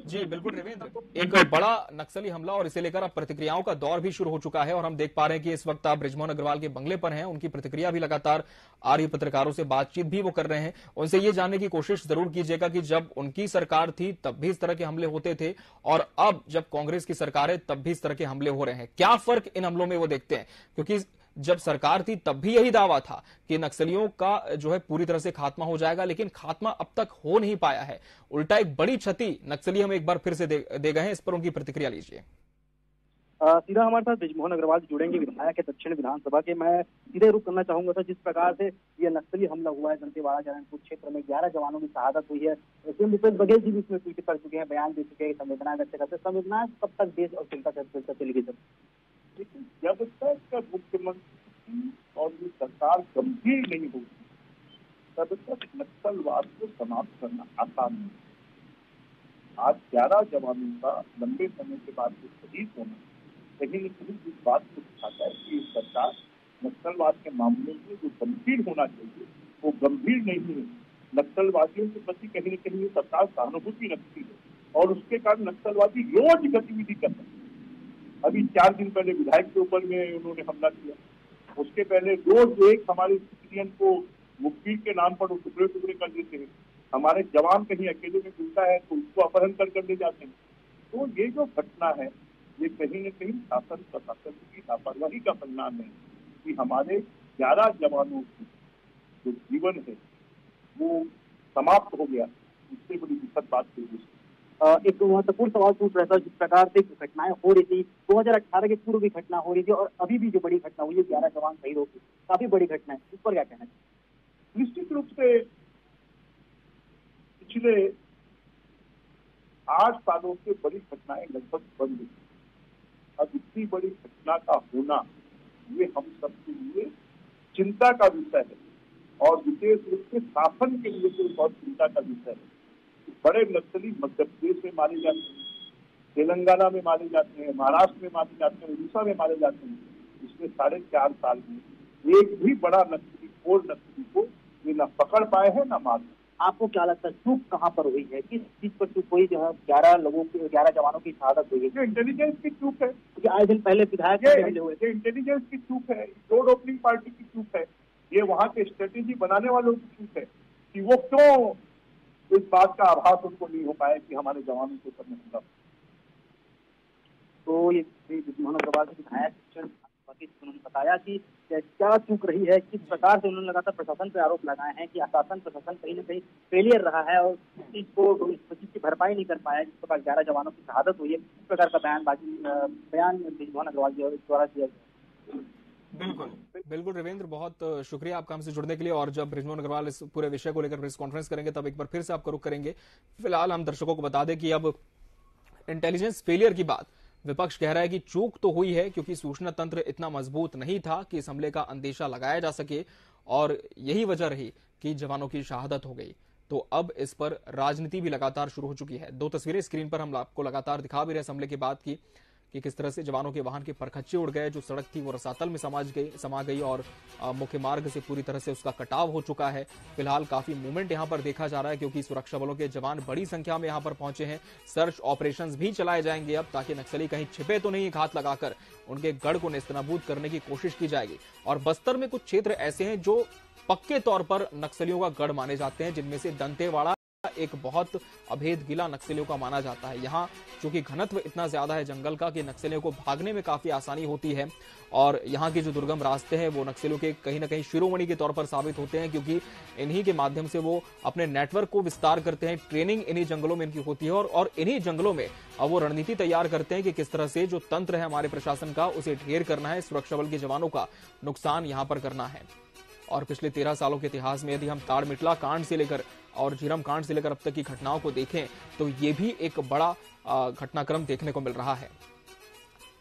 जी बिल्कुल रेवेंद्र, एक बड़ा नक्सली हमला और इसे लेकर अब प्रतिक्रियाओं का दौर भी शुरू हो चुका है और हम देख पा रहे हैं कि इस वक्त आप बृजमोहन अग्रवाल के बंगले पर हैं। उनकी प्रतिक्रिया भी लगातार आ रही, पत्रकारों से बातचीत भी वो कर रहे हैं। उनसे ये जानने की कोशिश जरूर कीजिएगा कि जब उनकी सरकार थी तब भी इस तरह के हमले होते थे और अब जब कांग्रेस की सरकार है तब भी इस तरह के हमले हो रहे हैं। क्या फर्क इन हमलों में वो देखते हैं? क्योंकि जब सरकार थी तब भी यही दावा था कि नक्सलियों का जो है पूरी तरह से खात्मा हो जाएगा, लेकिन खात्मा अब तक हो नहीं पाया है। उल्टा एक बड़ी क्षति नक्सली हम एक बार फिर से दे गए हैं। इस पर उनकी प्रतिक्रिया लीजिए। सीधा हमारे साथ बृजमोहन अग्रवाल जुड़ेंगे, विधायक है दक्षिण विधानसभा के। मैं सीधे रुख करना चाहूंगा सर, जिस प्रकार से ये नक्सली हमला हुआ है दंतेवाड़ा जौनपुर क्षेत्र में 11 जवानों की शहादत हुई है। सीएम भूपेश बघेल जी भी इसमें ट्वीट कर चुके हैं, बयान दे चुके हैं, संवेदनाएं व्यक्त करते। संवेदनाएं कब तक देश और चिंता चलेगी सर? लेकिन जब तक मुख्यमंत्री और ये सरकार गंभीर नहीं होगी तब तक नक्सलवाद को समाप्त करना आसान नहीं। आज 11 जवानों का लंबे समय के बाद शहीद होना कहीं न कहीं इस बात को दिखाता है कि सरकार नक्सलवाद के मामले में जो गंभीर होना चाहिए वो गंभीर नहीं है। नक्सलवादियों के प्रति कहीं न कहीं सरकार सहानुभूति रखती है और उसके कारण नक्सलवादी रोज गतिविधि कर रहे हैं। अभी 4 दिन पहले विधायक के ऊपर में उन्होंने हमला किया, उसके पहले रोज एक हमारे सिविलियन को मुखबिर के नाम पर टुकड़े टुकड़े कर देते हैं। हमारे जवान कहीं अकेले में मिलता है तो उसको अपहरण कर ले जाते हैं। तो ये जो घटना है ये कहीं न कहीं शासन प्रशासन की लापरवाही का परिणाम है कि हमारे 11 जवानों की जो जीवन है वो समाप्त हो गया। इससे बड़ी दुखद बात है। एक महत्वपूर्ण सवाल पूछ रहा था, जिस प्रकार से घटनाएं हो रही थी 2018 के पूर्व भी घटना हो रही थी और अभी भी जो बड़ी घटना हुई है 11 जवान शहीद हो गए, काफी बड़ी घटना है, इस पर क्या कहना है? निश्चित रूप से पिछले 8 सालों से बड़ी घटनाएं लगभग बंद हुई। अब इतनी बड़ी घटना का होना ये हम सबके लिए चिंता का विषय है और विशेष रूप से शासन के लिए तो बहुत चिंता का विषय है। बड़े नक्सली मध्य प्रदेश में मारे जाते हैं, तेलंगाना में मारे जाते हैं, महाराष्ट्र में मारे जाते हैं, उड़ीसा में मारे जाते हैं। पिछले 4.5 साल में एक भी बड़ा नक्सली को ये न पकड़ पाए हैं न मार। आपको क्या लगता है चूक कहाँ पर हुई है, किस चीज पर चूक हुई जो है 11 जवानों की शहादत हुई है? ये इंटेलिजेंस की चूक है, क्योंकि आए दिन पहले विधायक हमले हुए। ये इंटेलिजेंस की चूक है, रोड ओपनिंग पार्टी की चूक है, ये वहाँ के स्ट्रेटेजी बनाने वालों की चूक है कि वो क्यों इस बात का आभास उनको नहीं हो पाया कि हमारे जवानों को करने होगा। तो ये ब्रिजमोहन अग्रवाल के विधायक उन्होंने बताया कि क्या चूक रही है, किस प्रकार से उन्होंने लगातार प्रशासन पर आरोप लगाए हैं कि प्रशासन कहीं न कहीं फेलियर रहा है और इस चीज की भरपाई नहीं कर पाया। जिस प्रकार 11 जवानों की शहादत हुई है, इस प्रकार का बयान ब्रिजमोहन अग्रवाल द्वारा दिया गया। बिल्कुल रविंद्र, बहुत शुक्रिया आपका हमसे जुड़ने के लिए। और जब ब्रिजमोहन अग्रवाल इस पूरे विषय को लेकर प्रेस कॉन्फ्रेंस करेंगे तब एक बार फिर से आपका रुख करेंगे। फिलहाल हम दर्शकों को बता दें कि अब इंटेलिजेंस फेलियर की बात विपक्ष कह रहा है कि चूक तो हुई है क्योंकि सूचना तंत्र इतना मजबूत नहीं था कि इस हमले का अंदेशा लगाया जा सके और यही वजह रही कि जवानों की शहादत हो गई। तो अब इस पर राजनीति भी लगातार शुरू हो चुकी है। 2 तस्वीरें स्क्रीन पर हम आपको लगातार दिखा भी रहे हमले के बाद की कि किस तरह से जवानों के वाहन के परखच्चे उड़ गए, जो सड़क थी वो रसातल में समा गई और मुख्य मार्ग से पूरी तरह से उसका कटाव हो चुका है। फिलहाल काफी मूवमेंट यहां पर देखा जा रहा है क्योंकि सुरक्षा बलों के जवान बड़ी संख्या में यहां पर पहुंचे हैं। सर्च ऑपरेशंस भी चलाए जाएंगे अब, ताकि नक्सली कहीं छिपे तो नहीं, घात लगाकर उनके गढ़ को नेस्तनाबूद करने की कोशिश की जाएगी। और बस्तर में कुछ क्षेत्र ऐसे हैं जो पक्के तौर पर नक्सलियों का गढ़ माने जाते हैं, जिनमें से दंतेवाड़ा एक बहुत अभेद किला नक्सलियों का माना जाता है। यहाँ चूंकि घनत्व इतना ज्यादा है जंगल का कि नक्सलियों को भागने में काफी आसानी होती है और यहाँ के जो दुर्गम रास्ते हैं वो नक्सलियों के कहीं ना कहीं शिरोमणि के तौर पर साबित होते हैं, क्योंकि इन्हीं के माध्यम से वो अपने नेटवर्क को विस्तार करते हैं। ट्रेनिंग इन्हीं जंगलों में इनकी होती है और इन्हीं जंगलों में अब वो रणनीति तैयार करते हैं कि किस तरह से जो तंत्र है हमारे प्रशासन का उसे ढेर करना है, सुरक्षा बल के जवानों का नुकसान यहां पर करना है। और पिछले 13 सालों के इतिहास में यदि हम ताड़मिटला कांड से लेकर और झीरम कांड से लेकर अब तक की घटनाओं को देखें तो ये भी एक बड़ा घटनाक्रम देखने को मिल रहा है।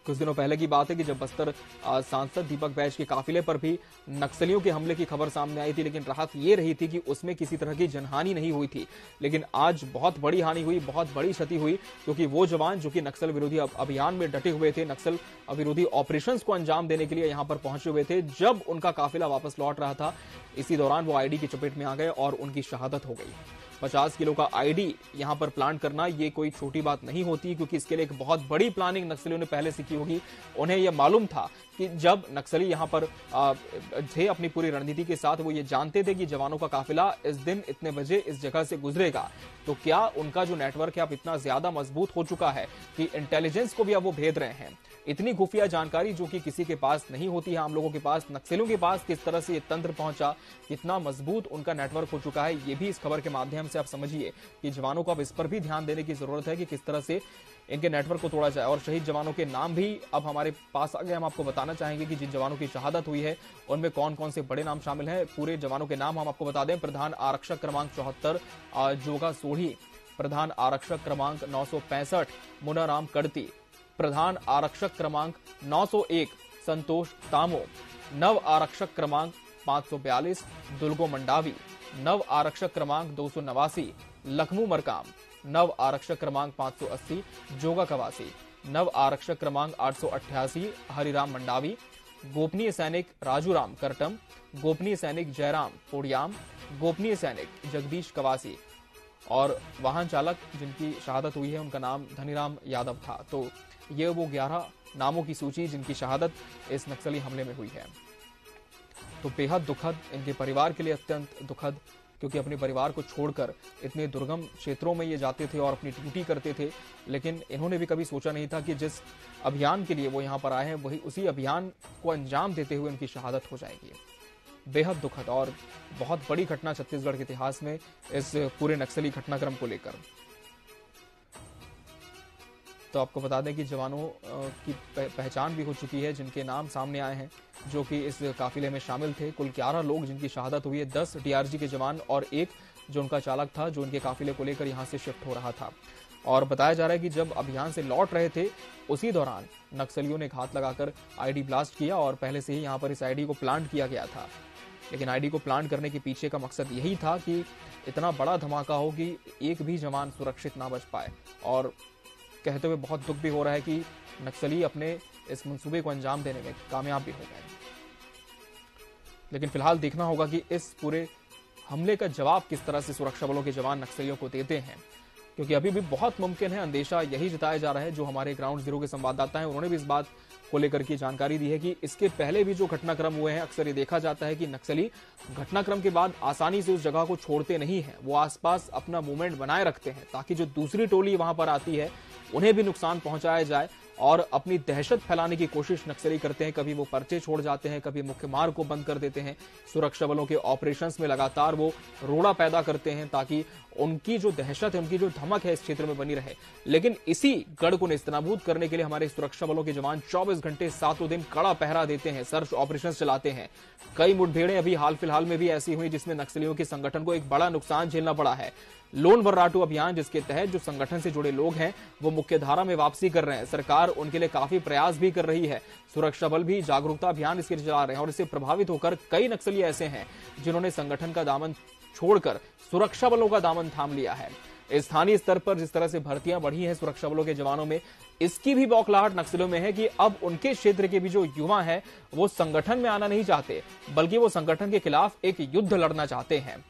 कुछ दिनों पहले की बात है कि जब बस्तर सांसद दीपक बैज के काफिले पर भी नक्सलियों के हमले की खबर सामने आई थी, लेकिन राहत ये रही थी कि उसमें किसी तरह की जनहानि नहीं हुई थी। लेकिन आज बहुत बड़ी हानि हुई, बहुत बड़ी क्षति हुई, क्योंकि वो जवान जो कि नक्सल विरोधी अभियान में डटे हुए थे, नक्सल विरोधी ऑपरेशंस को अंजाम देने के लिए यहां पर पहुंचे हुए थे, जब उनका काफिला वापस लौट रहा था इसी दौरान वो आईडी की चपेट में आ गए और उनकी शहादत हो गई। 50 किलो का आईडी यहां पर प्लांट करना ये कोई छोटी बात नहीं होती, क्योंकि इसके लिए एक बहुत बड़ी प्लानिंग नक्सलियों ने पहले से की होगी। उन्हें यह मालूम था कि जब नक्सली यहां पर थे अपनी पूरी रणनीति के साथ, वो ये जानते थे कि जवानों का काफिला इस दिन इतने बजे इस जगह से गुजरेगा। तो क्या उनका जो नेटवर्क है अब इतना ज्यादा मजबूत हो चुका है कि इंटेलिजेंस को भी अब वो भेद रहे हैं। इतनी खुफिया जानकारी जो कि किसी के पास नहीं होती है आम लोगों के पास, नक्सलियों के पास किस तरह से ये तंत्र पहुंचा, कितना मजबूत उनका नेटवर्क हो चुका है, ये भी इस खबर के माध्यम से आप समझिए कि जवानों को अब इस पर भी ध्यान देने की जरूरत है कि किस तरह से इनके नेटवर्क को तोड़ा जाए। और शहीद जवानों के नाम भी अब हमारे पास आ गए। हम आपको बताना चाहेंगे कि जिन जवानों की शहादत हुई है उनमें कौन कौन से बड़े नाम शामिल हैं। पूरे जवानों के नाम हम आपको बता दें। प्रधान आरक्षक क्रमांक 74 जोगा सोढ़ी, प्रधान आरक्षक क्रमांक 965 मुनाराम कड़ती, प्रधान आरक्षक क्रमांक 901 संतोष तामो, नव आरक्षक क्रमांक 542 दुलगो मंडावी, नव आरक्षक क्रमांक 289 लखमू मरकाम, नव आरक्षक क्रमांक 580 जोगा कवासी, नव आरक्षक क्रमांक 888 हरिराम मंडावी, गोपनीय सैनिक राजूराम करटम, गोपनीय सैनिक जयराम पोडियाम, गोपनीय सैनिक जगदीश कवासी और वाहन चालक जिनकी शहादत हुई है उनका नाम धनीराम यादव था। तो ये वो 11 नामों की सूची जिनकी शहादत इस नक्सली हमले में हुई है। तो बेहद दुखद, इनके परिवार के लिए अत्यंत दुखद, क्योंकि अपने परिवार को छोड़कर इतने दुर्गम क्षेत्रों में ये जाते थे और अपनी ड्यूटी करते थे। लेकिन इन्होंने भी कभी सोचा नहीं था कि जिस अभियान के लिए वो यहाँ पर आए हैं वही उसी अभियान को अंजाम देते हुए उनकी शहादत हो जाएगी। बेहद दुखद और बहुत बड़ी घटना छत्तीसगढ़ के इतिहास में इस पूरे नक्सली घटनाक्रम को लेकर। तो आपको बता दें कि जवानों की पहचान भी हो चुकी है, जिनके नाम सामने आए हैं, जो कि इस काफिले में शामिल थे। कुल 11 लोग जिनकी शहादत हुई है, 10 डीआरजी के जवान और एक जो उनका चालक था, जो उनके काफिले को लेकर यहां से शिफ्ट हो रहा था। और बताया जा रहा है कि जब अभियान से लौट रहे थे, उसी दौरान नक्सलियों ने घात लगाकर आईडी ब्लास्ट किया और पहले से ही यहां पर इस आईडी को प्लांट किया गया था। लेकिन आईडी को प्लांट करने के पीछे का मकसद यही था कि इतना बड़ा धमाका हो कि एक भी जवान सुरक्षित ना बच पाए। और कहते हुए बहुत दुख भी हो रहा है कि नक्सली अपने इस मंसूबे को अंजाम देने में कामयाब भी हो गए। लेकिन फिलहाल देखना होगा कि इस पूरे हमले का जवाब किस तरह से सुरक्षा बलों के जवान नक्सलियों को देते हैं, क्योंकि अभी भी बहुत मुमकिन है, अंदेशा यही जताया जा रहा है। जो हमारे ग्राउंड जीरो के संवाददाता हैं, उन्होंने भी इस बात को लेकर की जानकारी दी है कि इसके पहले भी जो घटनाक्रम हुए हैं, अक्सर ये देखा जाता है कि नक्सली घटनाक्रम के बाद आसानी से उस जगह को छोड़ते नहीं हैं। वो आसपास अपना मूवमेंट बनाए रखते हैं ताकि जो दूसरी टोली वहां पर आती है उन्हें भी नुकसान पहुंचाया जाए और अपनी दहशत फैलाने की कोशिश नक्सली करते हैं। कभी वो पर्चे छोड़ जाते हैं, कभी मुख्य मार्ग को बंद कर देते हैं। सुरक्षा बलों के ऑपरेशंस में लगातार वो रोड़ा पैदा करते हैं ताकि उनकी जो दहशत है, उनकी जो धमक है इस क्षेत्र में बनी रहे। लेकिन इसी गढ़ को नेस्तनाबूद करने के लिए हमारे सुरक्षा बलों के जवान 24 घंटे 7 दिन कड़ा पहरा देते हैं, सर्च ऑपरेशन चलाते हैं। कई मुठभेड़ें अभी हाल फिलहाल में भी ऐसी हुई जिसमें नक्सलियों के संगठन को एक बड़ा नुकसान झेलना पड़ा है। लोन वर्राटू अभियान, जिसके तहत जो संगठन से जुड़े लोग हैं वो मुख्य धारा में वापसी कर रहे हैं। सरकार उनके लिए काफी प्रयास भी कर रही है, सुरक्षा बल भी जागरूकता अभियान इसके चला रहे हैं। और इससे प्रभावित होकर कई नक्सली ऐसे हैं जिन्होंने संगठन का दामन छोड़कर सुरक्षा बलों का दामन थाम लिया है। स्थानीय स्तर पर जिस तरह से भर्तियां बढ़ी हैं सुरक्षा बलों के जवानों में, इसकी भी बौखलाहट नक्सलियों में है कि अब उनके क्षेत्र के भी जो युवा हैं वो संगठन में आना नहीं चाहते, बल्कि वो संगठन के खिलाफ एक युद्ध लड़ना चाहते हैं।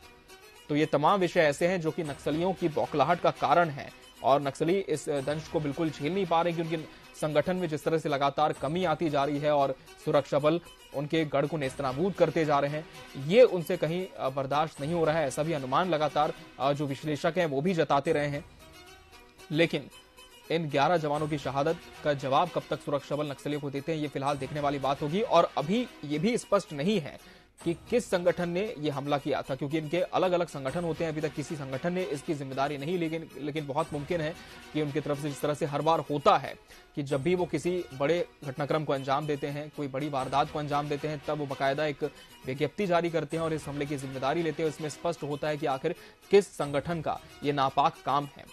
तो ये तमाम विषय ऐसे हैं जो कि नक्सलियों की बौखलाहट का कारण है और नक्सली इस दंश को बिल्कुल झेल नहीं पा रहे, क्योंकि संगठन में जिस तरह से लगातार कमी आती जा रही है और सुरक्षा बल उनके गढ़ को नेस्तनाबूद करते जा रहे हैं, ये उनसे कहीं बर्दाश्त नहीं हो रहा है। ऐसा भी अनुमान लगातार जो विश्लेषक हैं वो भी जताते रहे हैं। लेकिन इन 11 जवानों की शहादत का जवाब कब तक सुरक्षा बल नक्सलियों को देते हैं, ये फिलहाल देखने वाली बात होगी। और अभी ये भी स्पष्ट नहीं है कि किस संगठन ने यह हमला किया था, क्योंकि इनके अलग अलग संगठन होते हैं। अभी तक किसी संगठन ने इसकी जिम्मेदारी नहीं ली, लेकिन बहुत मुमकिन है कि उनकी तरफ से जिस तरह से हर बार होता है कि जब भी वो किसी बड़े घटनाक्रम को अंजाम देते हैं, कोई बड़ी वारदात को अंजाम देते हैं, तब वो बाकायदा एक विज्ञप्ति जारी करते हैं और इस हमले की जिम्मेदारी लेते हैं। इसमें स्पष्ट होता है कि आखिर किस संगठन का ये नापाक काम है।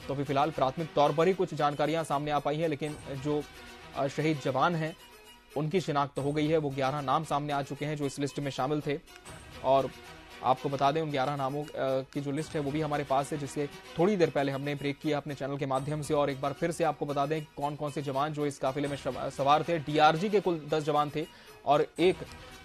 तो अभी फिलहाल प्राथमिक तौर पर ही कुछ जानकारियां सामने आ पाई है, लेकिन जो शहीद जवान हैं उनकी शिनाख्त हो गई है। वो 11 नाम सामने आ चुके हैं जो इस लिस्ट में शामिल थे। और आपको बता दें उन 11 नामों की जो लिस्ट है वो भी हमारे पास है, जिससे थोड़ी देर पहले हमने ब्रेक किया अपने चैनल के माध्यम से। और एक बार फिर से आपको बता दें कौन कौन से जवान जो इस काफिले में सवार थे। डीआरजी के कुल 10 जवान थे और एक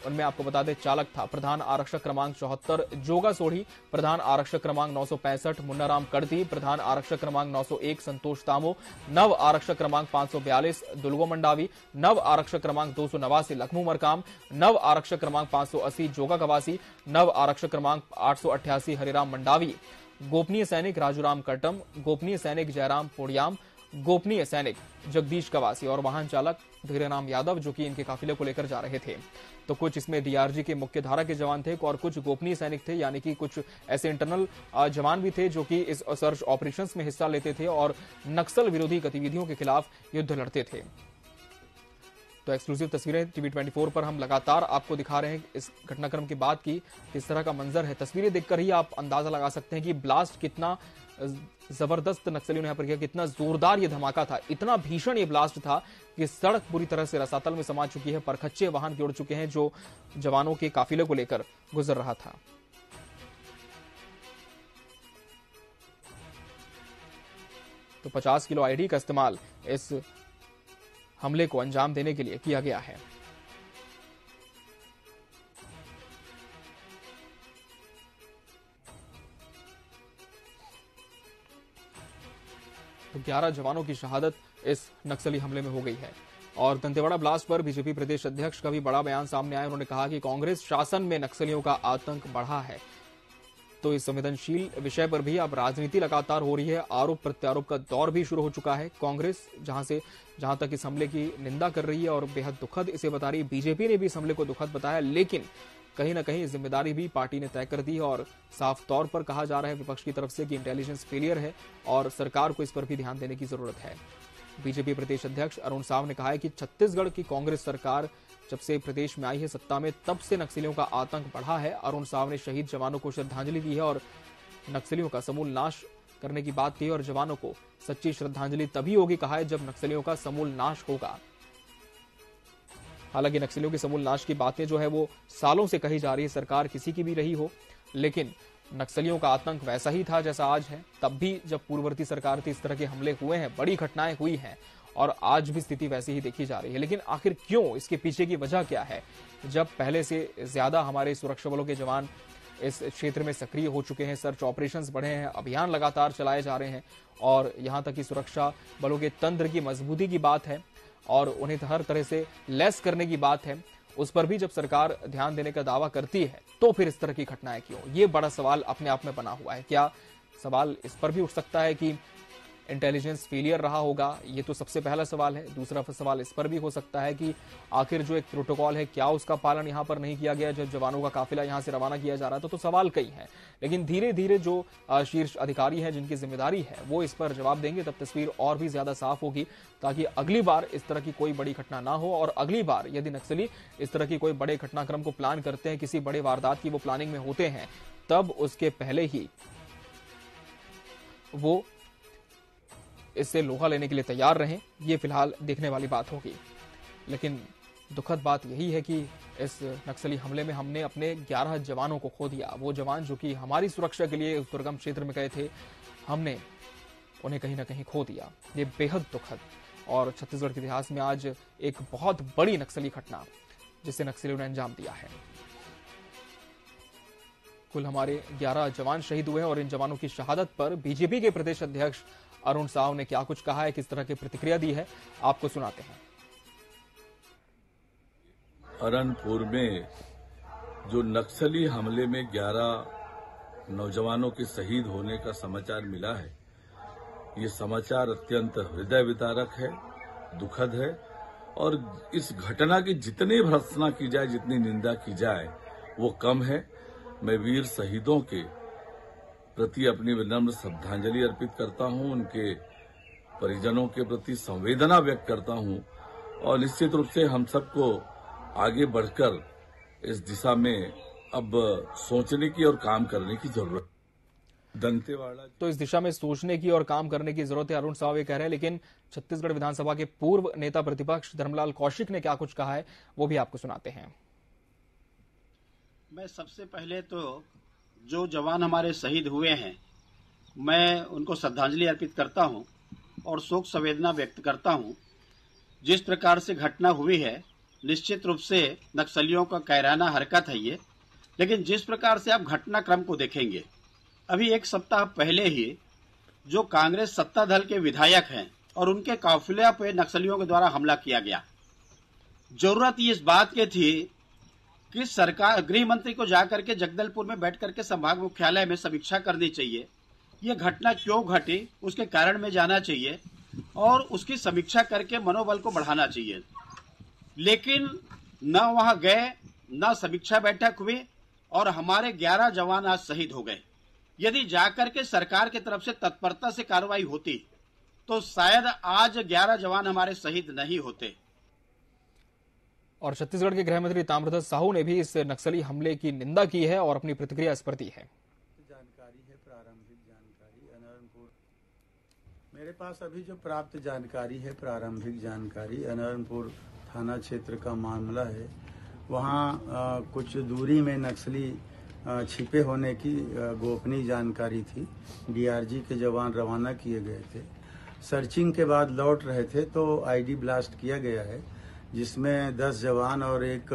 उनमें आपको बता दें चालक था। प्रधान आरक्षक क्रमांक 74 जोगा सोढ़ी, प्रधान आरक्षक क्रमांक 965 मुन्नाराम कड़ती, प्रधान आरक्षक क्रमांक 901 संतोष तामो, नव आरक्षक क्रमांक 542 दुलगो मंडावी, नव आरक्षक क्रमांक 289 लखमू मरकाम, नव आरक्षक क्रमांक 580 जोगा कवासी, नव आरक्षक क्रमांक 888 हरिराम मंडावी, गोपनीय सैनिक राजूराम कटम, गोपनीय सैनिक जयराम पोड़ियाम, गोपनीय सैनिक जगदीश कवासी और वाहन चालक धीरेराम यादव, जो कि इनके काफिले को लेकर जा रहे थे। तो कुछ इसमें डीआरजी के मुख्य धारा के जवान थे और कुछ गोपनीय सैनिक थे, यानी कि कुछ ऐसे इंटरनल जवान भी थे जो कि इस सर्च ऑपरेशंस में हिस्सा लेते थे और नक्सल विरोधी गतिविधियों के खिलाफ युद्ध लड़ते थे। तो एक्सक्लूसिव तस्वीरें टीवी 24 पर हम लगातार आपको दिखा रहे हैं इस घटनाक्रम के बाद की किस तरह का मंजर है। तस्वीरें देखकर ही आप अंदाजा लगा सकते हैं कि ब्लास्ट कितना जबरदस्त नक्सलियों ने यहाँ पर किया, कितना जोरदार ये धमाका था। इतना भीषण ये ब्लास्ट था कि सड़क पूरी तरह से रसातल में समा चुकी है, परखच्चे वाहन गिर चुके हैं जो जवानों के काफिले को लेकर गुजर रहा था। तो 50 किलो आईडी का इस्तेमाल इस हमले को अंजाम देने के लिए किया गया है। तो 11 जवानों की शहादत इस नक्सली हमले में हो गई है। और दंतेवाड़ा ब्लास्ट पर बीजेपी प्रदेश अध्यक्ष का भी बड़ा बयान सामने आया। उन्होंने कहा कि कांग्रेस शासन में नक्सलियों का आतंक बढ़ा है। तो इस संवेदनशील विषय पर भी अब राजनीति लगातार हो रही है, आरोप प्रत्यारोप का दौर भी शुरू हो चुका है। कांग्रेस जहां तक इस हमले की निंदा कर रही है और बेहद दुखद इसे बता रही है, बीजेपी ने भी इस हमले को दुखद बताया, लेकिन कहीं ना कहीं जिम्मेदारी भी पार्टी ने तय कर दी है और साफ तौर पर कहा जा रहा है विपक्ष की तरफ से कि इंटेलिजेंस फेलियर है और सरकार को इस पर भी ध्यान देने की जरूरत है। बीजेपी प्रदेश अध्यक्ष अरुण साव ने कहा है कि छत्तीसगढ़ की कांग्रेस सरकार जब से प्रदेश में आई है सत्ता में, तब से नक्सलियों का आतंक बढ़ा है। अरुण साव ने शहीद जवानों को श्रद्धांजलि दी है और नक्सलियों का समूल नाश करने की बात की और जवानों को सच्ची श्रद्धांजलि तभी होगी, कहा है, जब नक्सलियों का समूल नाश होगा। हालांकि नक्सलियों के समूल नाश की बातें जो है वो सालों से कही जा रही है, सरकार किसी की भी रही हो, लेकिन नक्सलियों का आतंक वैसा ही था जैसा आज है। तब भी जब पूर्ववर्ती सरकार थी इस तरह के हमले हुए हैं, बड़ी घटनाएं हुई हैं और आज भी स्थिति वैसी ही देखी जा रही है। लेकिन आखिर क्यों, इसके पीछे की वजह क्या है? जब पहले से ज्यादा हमारे सुरक्षा बलों के जवान इस क्षेत्र में सक्रिय हो चुके हैं, सर्च ऑपरेशंस बढ़े हैं, अभियान लगातार चलाए जा रहे हैं और यहां तक कि सुरक्षा बलों के तंत्र की मजबूती की बात है और उन्हें हर तरह से लेस करने की बात है, उस पर भी जब सरकार ध्यान देने का दावा करती है तो फिर इस तरह की घटनाएं क्यों? ये बड़ा सवाल अपने आप में बना हुआ है। क्या सवाल इस पर भी उठ सकता है कि इंटेलिजेंस फेलियर रहा होगा? ये तो सबसे पहला सवाल है। दूसरा सवाल इस पर भी हो सकता है कि आखिर जो एक प्रोटोकॉल है, क्या उसका पालन यहां पर नहीं किया गया जब जवानों का काफिला यहां से रवाना किया जा रहा था? तो सवाल कई हैं, लेकिन धीरे धीरे जो शीर्ष अधिकारी हैं जिनकी जिम्मेदारी है वो इस पर जवाब देंगे, तब तस्वीर और भी ज्यादा साफ होगी, ताकि अगली बार इस तरह की कोई बड़ी घटना ना हो। और अगली बार यदि नक्सली इस तरह की कोई बड़े घटनाक्रम को प्लान करते हैं, किसी बड़े वारदात की वो प्लानिंग में होते हैं, तब उसके पहले ही वो इससे लोहा लेने के लिए तैयार रहें। ये फिलहाल देखने वाली बात होगी। लेकिन दुखद बात यही है कि इस नक्सली हमले में हमने अपने 11 जवानों को खो दिया। वो जवान जो कि हमारी सुरक्षा के लिए उस दुर्गम क्षेत्र में गए थे, हमने उन्हें कहीं ना कहीं खो दिया। ये बेहद दुखद और छत्तीसगढ़ के इतिहास में आज एक बहुत बड़ी नक्सली घटना जिसे नक्सलियों ने अंजाम दिया है। कुल हमारे 11 जवान शहीद हुए हैं और इन जवानों की शहादत पर बीजेपी के प्रदेश अध्यक्ष अरुण साव ने क्या कुछ कहा है, किस तरह की प्रतिक्रिया दी है, आपको सुनाते हैं। अरनपुर में जो नक्सली हमले में 11 नौजवानों के शहीद होने का समाचार मिला है, ये समाचार अत्यंत हृदय विदारक है, दुखद है और इस घटना की जितनी भर्त्सना की जाए, जितनी निंदा की जाए, वो कम है। मैं वीर शहीदों के प्रति अपनी विनम्र श्रद्धांजलि अर्पित करता हूं, उनके परिजनों के प्रति संवेदना व्यक्त करता हूं और निश्चित रूप से हम सबको आगे बढ़कर इस दिशा में अब सोचने की और काम करने की जरूरत है। दंतेवाड़ा तो इस दिशा में सोचने की और काम करने की जरूरत है, अरुण साव ये कह रहे हैं। लेकिन छत्तीसगढ़ विधानसभा के पूर्व नेता प्रतिपक्ष धर्मलाल कौशिक ने क्या कुछ कहा है, वो भी आपको सुनाते हैं। मैं सबसे पहले तो जो जवान हमारे शहीद हुए हैं, मैं उनको श्रद्धांजलि अर्पित करता हूं और शोक संवेदना व्यक्त करता हूं। जिस प्रकार से घटना हुई है, निश्चित रूप से नक्सलियों का कायराना हरकत है ये, लेकिन जिस प्रकार से आप घटनाक्रम को देखेंगे, अभी एक सप्ताह पहले ही जो कांग्रेस सत्ता दल के विधायक हैं और उनके काफिले पे नक्सलियों के द्वारा हमला किया गया। जरूरत इस बात की थी कि सरकार गृह मंत्री को जाकर के जगदलपुर में बैठ करके संभाग मुख्यालय में समीक्षा करनी चाहिए। ये घटना क्यों घटी, उसके कारण में जाना चाहिए और उसकी समीक्षा करके मनोबल को बढ़ाना चाहिए। लेकिन न वहां गए, न समीक्षा बैठक हुई और हमारे 11 जवान आज शहीद हो गए। यदि जाकर के सरकार की तरफ से तत्परता से कार्रवाई होती तो शायद आज 11 जवान हमारे शहीद नहीं होते। और छत्तीसगढ़ के गृह मंत्री ताम्रध्वज साहू ने भी इस नक्सली हमले की निंदा की है और अपनी प्रतिक्रिया इस पर दी है। जानकारी है, प्रारंभिक जानकारी अनरनपुर, मेरे पास अभी जो प्राप्त जानकारी है, प्रारंभिक जानकारी अनरनपुर थाना क्षेत्र का मामला है। वहाँ कुछ दूरी में नक्सली छिपे होने की गोपनीय जानकारी थी। डीआरजी के जवान रवाना किए गए थे। सर्चिंग के बाद लौट रहे थे तो आईडी ब्लास्ट किया गया है, जिसमें 10 जवान और एक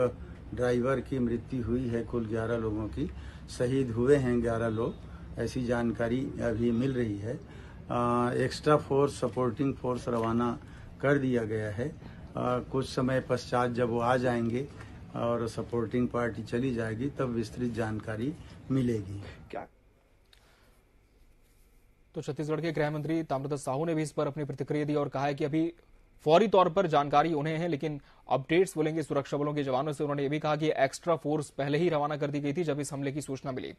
ड्राइवर की मृत्यु हुई है। कुल 11 लोगों की शहीद हुए हैं 11 लोग, ऐसी जानकारी अभी मिल रही है। एक्स्ट्रा फोर्स, सपोर्टिंग फोर्स रवाना कर दिया गया है। कुछ समय पश्चात जब वो आ जाएंगे और सपोर्टिंग पार्टी चली जाएगी, तब विस्तृत जानकारी मिलेगी। क्या तो छत्तीसगढ़ के गृह मंत्री ताम्रध्वज साहू ने भी इस पर अपनी प्रतिक्रिया दी और कहा है कि अभी फौरी तौर पर जानकारी उन्हें है, लेकिन अपडेट्स बोलेंगे सुरक्षा बलों के जवानों से। उन्होंने ये भी कहा कि एक्स्ट्रा फोर्स पहले ही रवाना कर दी गई थी जब इस हमले की सूचना मिली।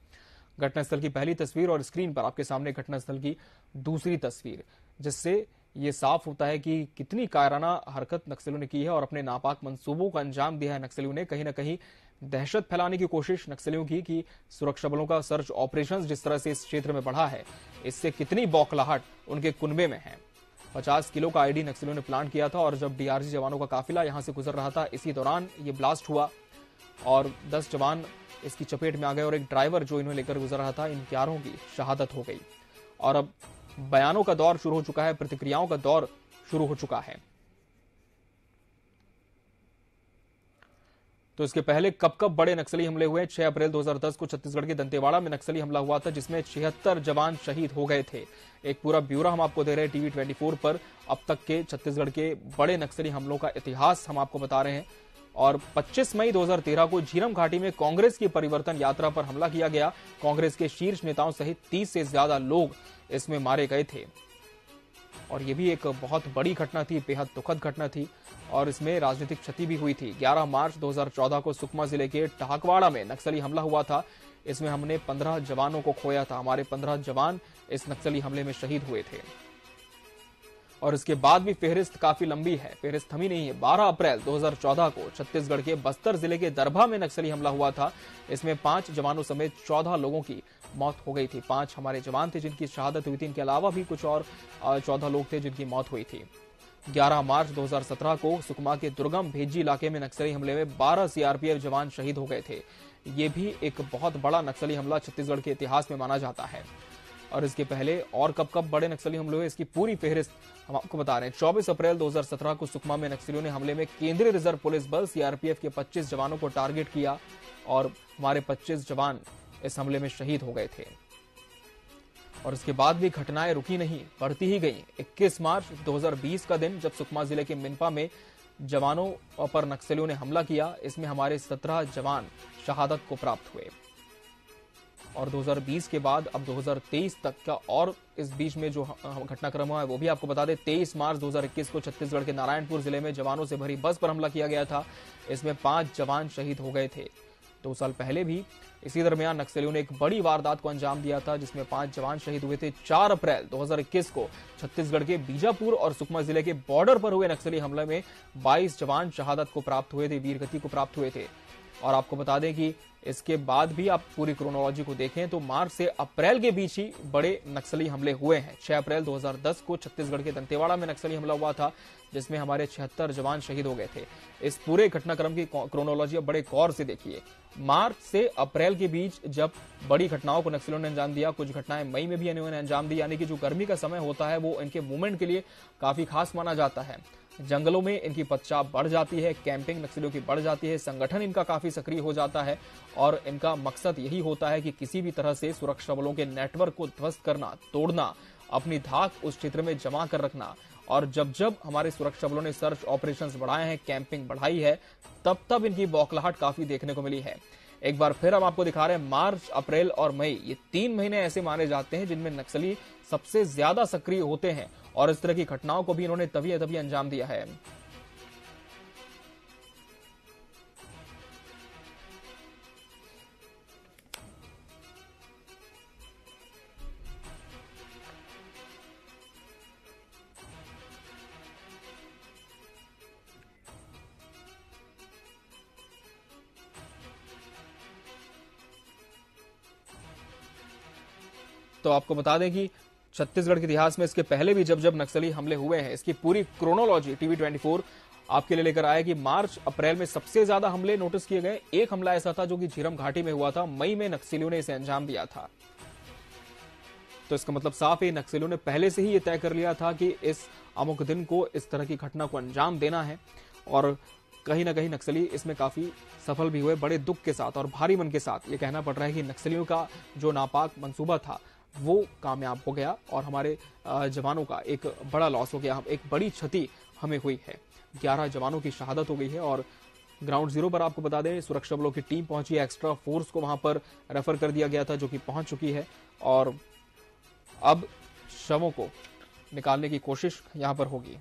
घटनास्थल की पहली तस्वीर और स्क्रीन पर आपके सामने घटनास्थल की दूसरी तस्वीर, जिससे ये साफ होता है कि कितनी कायराना हरकत नक्सलियों ने की है और अपने नापाक मंसूबों को अंजाम दिया है नक्सलियों ने। कहीं ना कहीं दहशत फैलाने की कोशिश नक्सलियों की कि सुरक्षा बलों का सर्च ऑपरेशंस जिस तरह से इस क्षेत्र में बढ़ा है, इससे कितनी बौखलाहट उनके कुनबे में है। 50 किलो का आईडी नक्सलियों ने प्लांट किया था और जब डीआरजी जवानों का काफिला यहां से गुजर रहा था, इसी दौरान ये ब्लास्ट हुआ और 10 जवान इसकी चपेट में आ गए और एक ड्राइवर जो इन्हें लेकर गुजर रहा था, इन 11 की शहादत हो गई। और अब बयानों का दौर शुरू हो चुका है, प्रतिक्रियाओं का दौर शुरू हो चुका है। तो इसके पहले कब बड़े नक्सली हमले हुए। 6 अप्रैल 2010 को छत्तीसगढ़ के दंतेवाड़ा में नक्सली हमला हुआ था, जिसमें 76 जवान शहीद हो गए थे। एक पूरा ब्यौरा हम आपको दे रहे हैं टीवी 24 पर, अब तक के छत्तीसगढ़ के बड़े नक्सली हमलों का इतिहास हम आपको बता रहे हैं। और 25 मई 2013 को झीरम घाटी में कांग्रेस की परिवर्तन यात्रा पर हमला किया गया। कांग्रेस के शीर्ष नेताओं सहित 30 से ज्यादा लोग इसमें मारे गए थे और यह भी एक बहुत बड़ी घटना थी, बेहद दुखद घटना थी और इसमें राजनीतिक क्षति भी हुई थी। 11 मार्च 2014 को सुकमा जिले के टहकवाड़ा में नक्सली हमला हुआ था। इसमें हमने 15 जवानों को खोया था। हमारे 15 जवान इस नक्सली हमले में शहीद हुए थे और इसके बाद भी फेहरिस्त काफी लंबी है, फेहरिस्त थमी नहीं है। 12 अप्रैल 2014 को छत्तीसगढ़ के बस्तर जिले के दरभा में नक्सली हमला हुआ था। इसमें 5 जवानों समेत 14 लोगों की मौत हो गई थी। 5 हमारे जवान थे जिनकी शहादत हुई थी, इनके अलावा भी कुछ और 14 लोग थे जिनकी मौत हुई थी। 11 मार्च 2017 को सुकमा के दुर्गम भेजी इलाके में नक्सली हमले में 12 सीआरपीएफ जवान शहीद हो गए थे। ये भी एक बहुत बड़ा नक्सली हमला छत्तीसगढ़ के इतिहास में माना जाता है। और इसके पहले और कब बड़े नक्सली हमले हुए, इसकी पूरी फेहरिस्त हम आपको बता रहे हैं। 24 अप्रैल 2017 को सुकमा में नक्सलियों ने हमले में केंद्रीय रिजर्व पुलिस बल सीआरपीएफ के 25 जवानों को टारगेट किया और हमारे 25 जवान इस हमले में शहीद हो गए थे। और इसके बाद भी घटनाएं रुकी नहीं, बढ़ती ही गई। 21 मार्च 2020 का दिन जब सुकमा जिले के मिनपा में जवानों पर नक्सलियों ने हमला किया, इसमें हमारे 17 जवान शहादत को प्राप्त हुए। और 2020 के बाद अब 2023 तक का और इस बीच में जो घटनाक्रम हुआ है वो भी आपको बता दें। 23 मार्च 2021 को छत्तीसगढ़ के नारायणपुर जिले में जवानों से भरी बस पर हमला किया गया था। इसमें 5 जवान शहीद हो गए थे। 2 साल पहले भी इसी दरमियान नक्सलियों ने एक बड़ी वारदात को अंजाम दिया था जिसमें 5 जवान शहीद हुए थे। 4 अप्रैल 2021 को छत्तीसगढ़ के बीजापुर और सुकमा जिले के बॉर्डर पर हुए नक्सली हमले में 22 जवान शहादत को प्राप्त हुए थे, वीरगति को प्राप्त हुए थे। और आपको बता दें कि इसके बाद भी आप पूरी क्रोनोलॉजी को देखें तो मार्च से अप्रैल के बीच ही बड़े नक्सली हमले हुए हैं। 6 अप्रैल 2010 को छत्तीसगढ़ के दंतेवाड़ा में नक्सली हमला हुआ था जिसमें हमारे 76 जवान शहीद हो गए थे। इस पूरे घटनाक्रम की क्रोनोलॉजी अब बड़े गौर से देखिए। मार्च से अप्रैल के बीच जब बड़ी घटनाओं को नक्सलियों ने अंजाम दिया, कुछ घटनाएं मई में भी इन्होंने अंजाम दी, यानी कि जो गर्मी का समय होता है वो इनके मूवमेंट के लिए काफी खास माना जाता है। जंगलों में इनकी पदचाप बढ़ जाती है, कैंपिंग नक्सलियों की बढ़ जाती है, संगठन इनका काफी सक्रिय हो जाता है और इनका मकसद यही होता है कि किसी भी तरह से सुरक्षा बलों के नेटवर्क को ध्वस्त करना, तोड़ना, अपनी धाक उस क्षेत्र में जमा कर रखना। और जब जब हमारे सुरक्षा बलों ने सर्च ऑपरेशंस बढ़ाए हैं, कैंपिंग बढ़ाई है, तब तब इनकी बौखलाहट काफी देखने को मिली है। एक बार फिर हम आपको दिखा रहे हैं मार्च, अप्रैल और मई, ये 3 महीने ऐसे माने जाते हैं जिनमें नक्सली सबसे ज्यादा सक्रिय होते हैं और इस तरह की घटनाओं को भी इन्होंने तभी अंजाम दिया है। तो आपको बता दें कि छत्तीसगढ़ के इतिहास में इसके पहले भी जब जब नक्सली हमले हुए हैं, इसकी पूरी क्रोनोलॉजी टीवी 24 आपके लिए लेकर आया कि मार्च अप्रैल में सबसे ज्यादा हमले नोटिस किए गए। एक हमला ऐसा था जो कि झीरम घाटी में हुआ था, मई में नक्सलियों ने इसे अंजाम दिया था। तो इसका मतलब साफ है नक्सलियों ने पहले से ही ये तय कर लिया था कि इस अमुक दिन को इस तरह की घटना को अंजाम देना है और कहीं ना कहीं नक्सली इसमें काफी सफल भी हुए, बड़े दुख के साथ और भारी मन के साथ ये कहना पड़ रहा है कि नक्सलियों का जो नापाक मंसूबा था वो कामयाब हो गया और हमारे जवानों का एक बड़ा लॉस हो गया, एक बड़ी क्षति हमें हुई है। 11 जवानों की शहादत हो गई है और ग्राउंड जीरो पर आपको बता दें सुरक्षा बलों की टीम पहुंची है, एक्स्ट्रा फोर्स को वहां पर रेफर कर दिया गया था जो कि पहुंच चुकी है और अब शवों को निकालने की कोशिश यहां पर होगी।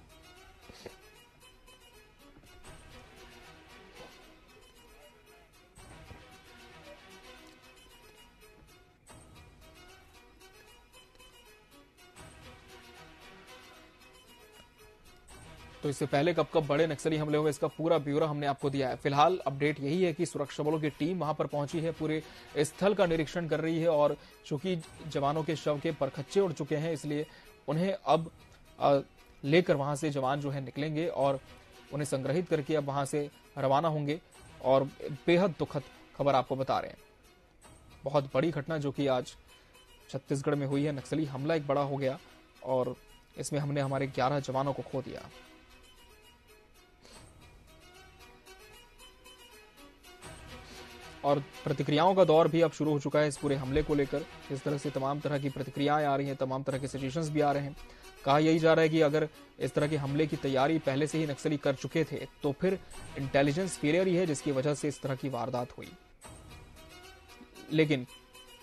तो इससे पहले कब कब बड़े नक्सली हमले हुए, इसका पूरा ब्यौरा हमने आपको दिया है। फिलहाल अपडेट यही है कि सुरक्षा बलों की टीम वहां पर पहुंची है, पूरे स्थल का निरीक्षण कर रही है और चूंकि जवानों के शव के परखच्चे उड़ चुके हैं, इसलिए उन्हें अब लेकर वहां से जवान जो है निकलेंगे और उन्हें संग्रहित करके अब वहां से रवाना होंगे। और बेहद दुखद खबर आपको बता रहे हैं, बहुत बड़ी घटना जो कि आज छत्तीसगढ़ में हुई है। नक्सली हमला एक बड़ा हो गया और इसमें हमने हमारे 11 जवानों को खो दिया। और प्रतिक्रियाओं का दौर भी अब शुरू हो चुका है इस पूरे हमले को लेकर। इस तरह से तमाम तरह की प्रतिक्रियाएं आ रही हैं, तमाम तरह के सजेशंस भी आ रहे हैं। कहा यही जा रहा है कि अगर इस तरह के हमले की तैयारी पहले से ही नक्सली कर चुके थे तो फिर इंटेलिजेंस फेलियर ही है जिसकी वजह से इस तरह की वारदात हुई। लेकिन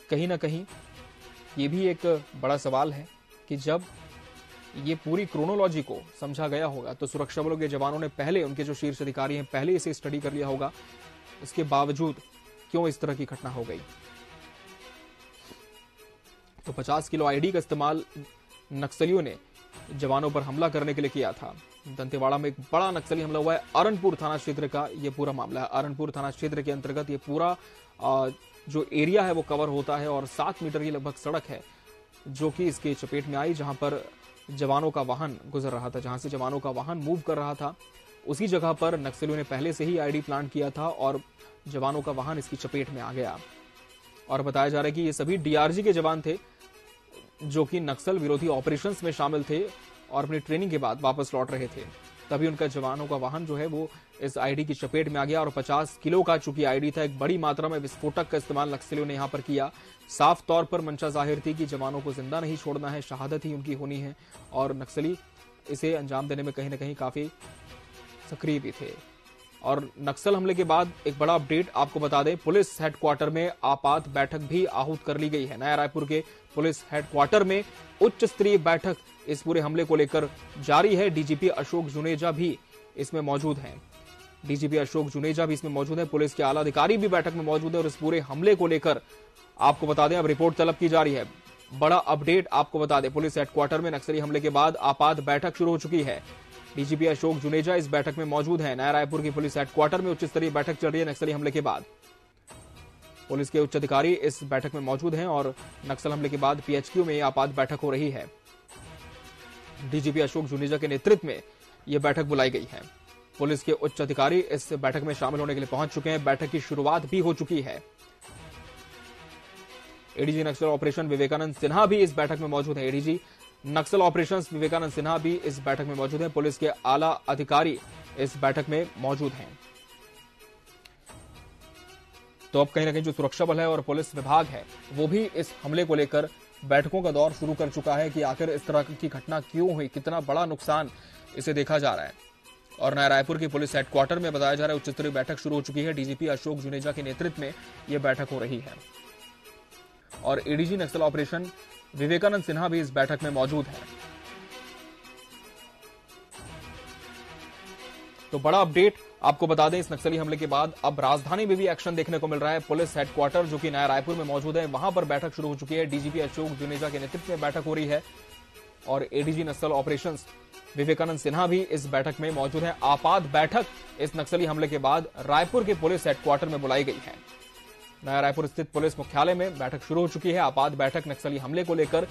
कहीं ना कहीं ये भी एक बड़ा सवाल है कि जब ये पूरी क्रोनोलॉजी को समझा गया होगा तो सुरक्षा बलों के जवानों ने पहले, उनके जो शीर्ष अधिकारी हैं, पहले इसे स्टडी कर लिया होगा, इसके बावजूद क्यों इस तरह की घटना हो गई। तो 50 किलो आईडी का इस्तेमाल नक्सलियों ने जवानों पर हमला करने के लिए किया था। दंतेवाड़ा में एक बड़ा नक्सली हमला हुआ है। अरनपुर थाना क्षेत्र का ये पूरा मामला है। अरनपुर थाना क्षेत्र के अंतर्गत ये पूरा जो एरिया है वो कवर होता है और 7 मीटर की लगभग सड़क है जो कि इसके चपेट में आई, जहां पर जवानों का वाहन गुजर रहा था, जहां से जवानों का वाहन मूव कर रहा था। उसी जगह पर नक्सलियों ने पहले से ही आईडी प्लांट किया था और जवानों का वाहन इसकी चपेट में आ गया। और बताया जा रहा है कि ये सभी डीआरजी के जवान थे जो कि नक्सल विरोधी ऑपरेशंस में शामिल थे और अपनी ट्रेनिंग के बाद वापस लौट रहे थे। तभी उनका जवानों का वाहन जो है वो इस आईडी की चपेट में आ गया और 50 किलो का चूंकि आईडी था, एक बड़ी मात्रा में विस्फोटक का इस्तेमाल नक्सलियों ने यहां पर किया। साफ तौर पर मंशा जाहिर थी कि जवानों को जिंदा नहीं छोड़ना है, शहादत ही उनकी होनी है और नक्सली इसे अंजाम देने में कहीं ना कहीं काफी सक्रिय भी थे। और नक्सल हमले के बाद एक बड़ा अपडेट आपको बता दें, पुलिस हेडक्वार्टर में आपात बैठक भी आहूत कर ली गई है। नया रायपुर के पुलिस हेडक्वार्टर में उच्च स्तरीय बैठक इस पूरे हमले को लेकर जारी है। डीजीपी अशोक जुनेजा भी इसमें मौजूद हैं। डीजीपी अशोक जुनेजा भी इसमें मौजूद है, पुलिस के आला अधिकारी भी बैठक में मौजूद है और इस पूरे हमले को लेकर आपको बता दें अब रिपोर्ट तलब की जा रही है। बड़ा अपडेट आपको बता दें, पुलिस हेडक्वार्टर में नक्सली हमले के बाद आपात बैठक शुरू हो चुकी है। डीजीपी अशोक जुनेजा इस बैठक में मौजूद हैं। नया रायपुर की पुलिस हेडक्वार्टर में उच्च स्तरीय बैठक चल रही है नक्सली हमले के बाद। पुलिस के उच्च अधिकारी इस बैठक में मौजूद हैं और नक्सल हमले के बाद पीएचक्यू में आपात बैठक हो रही है। डीजीपी अशोक जुनेजा के नेतृत्व में यह बैठक बुलाई गई है। पुलिस के उच्च अधिकारी इस बैठक में शामिल होने के लिए पहुंच चुके हैं। बैठक की शुरुआत भी हो चुकी है। एडीजी नक्सल ऑपरेशन विवेकानंद सिन्हा भी इस बैठक में मौजूद है। एडीजी नक्सल ऑपरेशंस विवेकानंद सिन्हा भी इस बैठक में मौजूद हैं। पुलिस के आला अधिकारी इस बैठक में मौजूद हैं। तो अब कहीं ना कहीं जो सुरक्षा बल है और पुलिस विभाग है वो भी इस हमले को लेकर बैठकों का दौर शुरू कर चुका है कि आखिर इस तरह की घटना क्यों हुई, कितना बड़ा नुकसान इसे देखा जा रहा है। और नया रायपुर की पुलिस हेडक्वार्टर में बताया जा रहा है उच्च स्तरीय बैठक शुरू हो चुकी है। डीजीपी अशोक जुनेजा के नेतृत्व में यह बैठक हो रही है और एडीजी नक्सल ऑपरेशन विवेकानंद सिन्हा भी इस बैठक में मौजूद है। तो बड़ा अपडेट आपको बता दें, इस नक्सली हमले के बाद अब राजधानी में भी एक्शन देखने को मिल रहा है। पुलिस हेडक्वार्टर जो कि नया रायपुर में मौजूद है, वहां पर बैठक शुरू हो चुकी है। डीजीपी अशोक जुनेजा के नेतृत्व में बैठक हो रही है और एडीजी नक्सल ऑपरेशंस विवेकानंद सिन्हा भी इस बैठक में मौजूद है। आपात बैठक इस नक्सली हमले के बाद रायपुर के पुलिस हेडक्वार्टर में बुलाई गई है। नया रायपुर स्थित पुलिस मुख्यालय में बैठक शुरू हो चुकी है। आपात बैठक नक्सली हमले को लेकर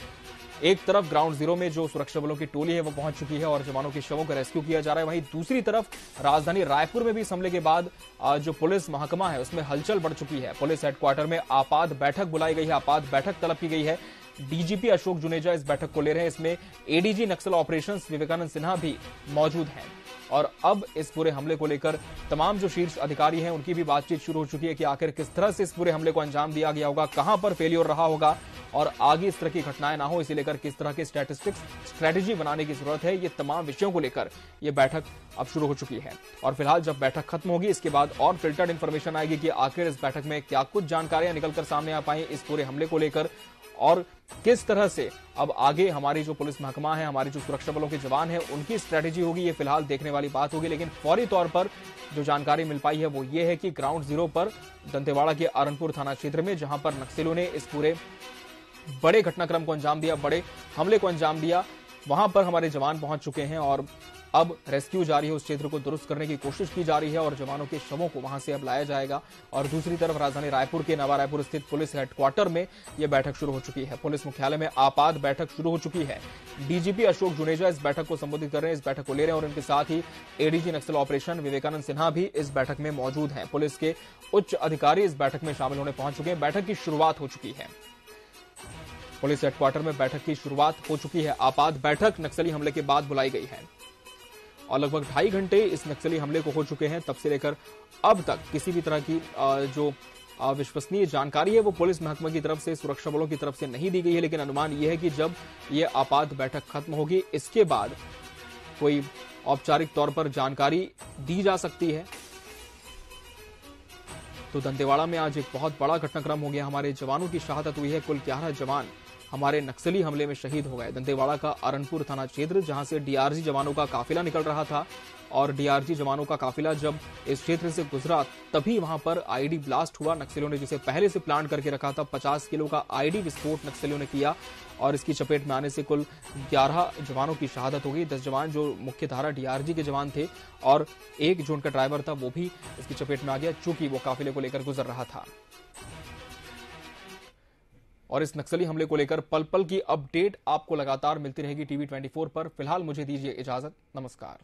एक तरफ ग्राउंड जीरो में जो सुरक्षा बलों की टोली है वो पहुंच चुकी है और जवानों के शवों का रेस्क्यू किया जा रहा है। वहीं दूसरी तरफ राजधानी रायपुर में भी इस हमले के बाद जो पुलिस महकमा है उसमें हलचल बढ़ चुकी है। पुलिस हेडक्वार्टर में आपात बैठक बुलाई गई है, आपात बैठक तलब की गई है। डीजीपी अशोक जुनेजा इस बैठक को ले रहे हैं। इसमें एडीजी नक्सल ऑपरेशंस विवेकानंद सिन्हा भी मौजूद हैं और अब इस पूरे हमले को लेकर तमाम जो शीर्ष अधिकारी हैं उनकी भी बातचीत शुरू हो चुकी है कि आखिर किस तरह से इस पूरे हमले को अंजाम दिया गया होगा, कहां पर फेलियर रहा होगा और आगे इस तरह की घटनाएं ना हो, इसे लेकर किस तरह की स्ट्रैटेजी बनाने की जरूरत है। ये तमाम विषयों को लेकर यह बैठक अब शुरू हो चुकी है और फिलहाल जब बैठक खत्म होगी इसके बाद और फिल्टर्ड इंफॉर्मेशन आएगी कि आखिर इस बैठक में क्या कुछ जानकारियां निकलकर सामने आ पाई इस पूरे हमले को लेकर और किस तरह से अब आगे हमारी जो पुलिस महकमा है, हमारी जो सुरक्षा बलों के जवान हैं, उनकी स्ट्रैटेजी होगी। ये फिलहाल देखने वाली बात होगी। लेकिन फौरी तौर पर जो जानकारी मिल पाई है वो ये है कि ग्राउंड जीरो पर दंतेवाड़ा के अरनपुर थाना क्षेत्र में जहां पर नक्सलियों ने इस पूरे बड़े घटनाक्रम को अंजाम दिया, बड़े हमले को अंजाम दिया, वहां पर हमारे जवान पहुंच चुके हैं और अब रेस्क्यू जारी है, उस क्षेत्र को दुरुस्त करने की कोशिश की जा रही है और जवानों के शवों को वहां से अब लाया जाएगा। और दूसरी तरफ राजधानी रायपुर के नवा रायपुर स्थित पुलिस हेडक्वार्टर में यह बैठक शुरू हो चुकी है। पुलिस मुख्यालय में आपात बैठक शुरू हो चुकी है। डीजीपी अशोक जुनेजा इस बैठक को संबोधित कर रहे हैं, इस बैठक को ले रहे हैं और इनके साथ ही एडीजी नक्सल ऑपरेशन विवेकानंद सिन्हा भी इस बैठक में मौजूद हैं। पुलिस के उच्च अधिकारी इस बैठक में शामिल होने पहुंच चुके हैं। बैठक की शुरुआत हो चुकी है, पुलिस हेडक्वार्टर में बैठक की शुरुआत हो चुकी है। आपात बैठक नक्सली हमले के बाद बुलाई गई है और लगभग 2.5 घंटे इस नक्सली हमले को हो चुके हैं। तब से लेकर अब तक किसी भी तरह की जो विश्वसनीय जानकारी है वो पुलिस महकमे की तरफ से, सुरक्षा बलों की तरफ से नहीं दी गई है। लेकिन अनुमान यह है कि जब ये आपात बैठक खत्म होगी, इसके बाद कोई औपचारिक तौर पर जानकारी दी जा सकती है। तो दंतेवाड़ा में आज एक बहुत बड़ा घटनाक्रम हो गया। हमारे जवानों की शहादत हुई है। कुल 11 जवान हमारे नक्सली हमले में शहीद हो गए। दंतेवाड़ा का अरनपुर थाना क्षेत्र, जहां से डीआरजी जवानों का काफिला निकल रहा था और डीआरजी जवानों का काफिला जब इस क्षेत्र से गुजरा तभी वहां पर आईडी ब्लास्ट हुआ। नक्सलियों ने जिसे पहले से प्लान करके रखा था, 50 किलो का आईडी विस्फोट नक्सलियों ने किया और इसकी चपेट में आने से कुल 11 जवानों की शहादत हो गई। 10 जवान जो मुख्य धारा डीआरजी के जवान थे और एक जो उनका ड्राइवर था वो भी इसकी चपेट में आ गया, चूंकि वो काफिले को लेकर गुजर रहा था। और इस नक्सली हमले को लेकर पल पल की अपडेट आपको लगातार मिलती रहेगी टीवी 24 पर। फिलहाल मुझे दीजिए इजाजत, नमस्कार।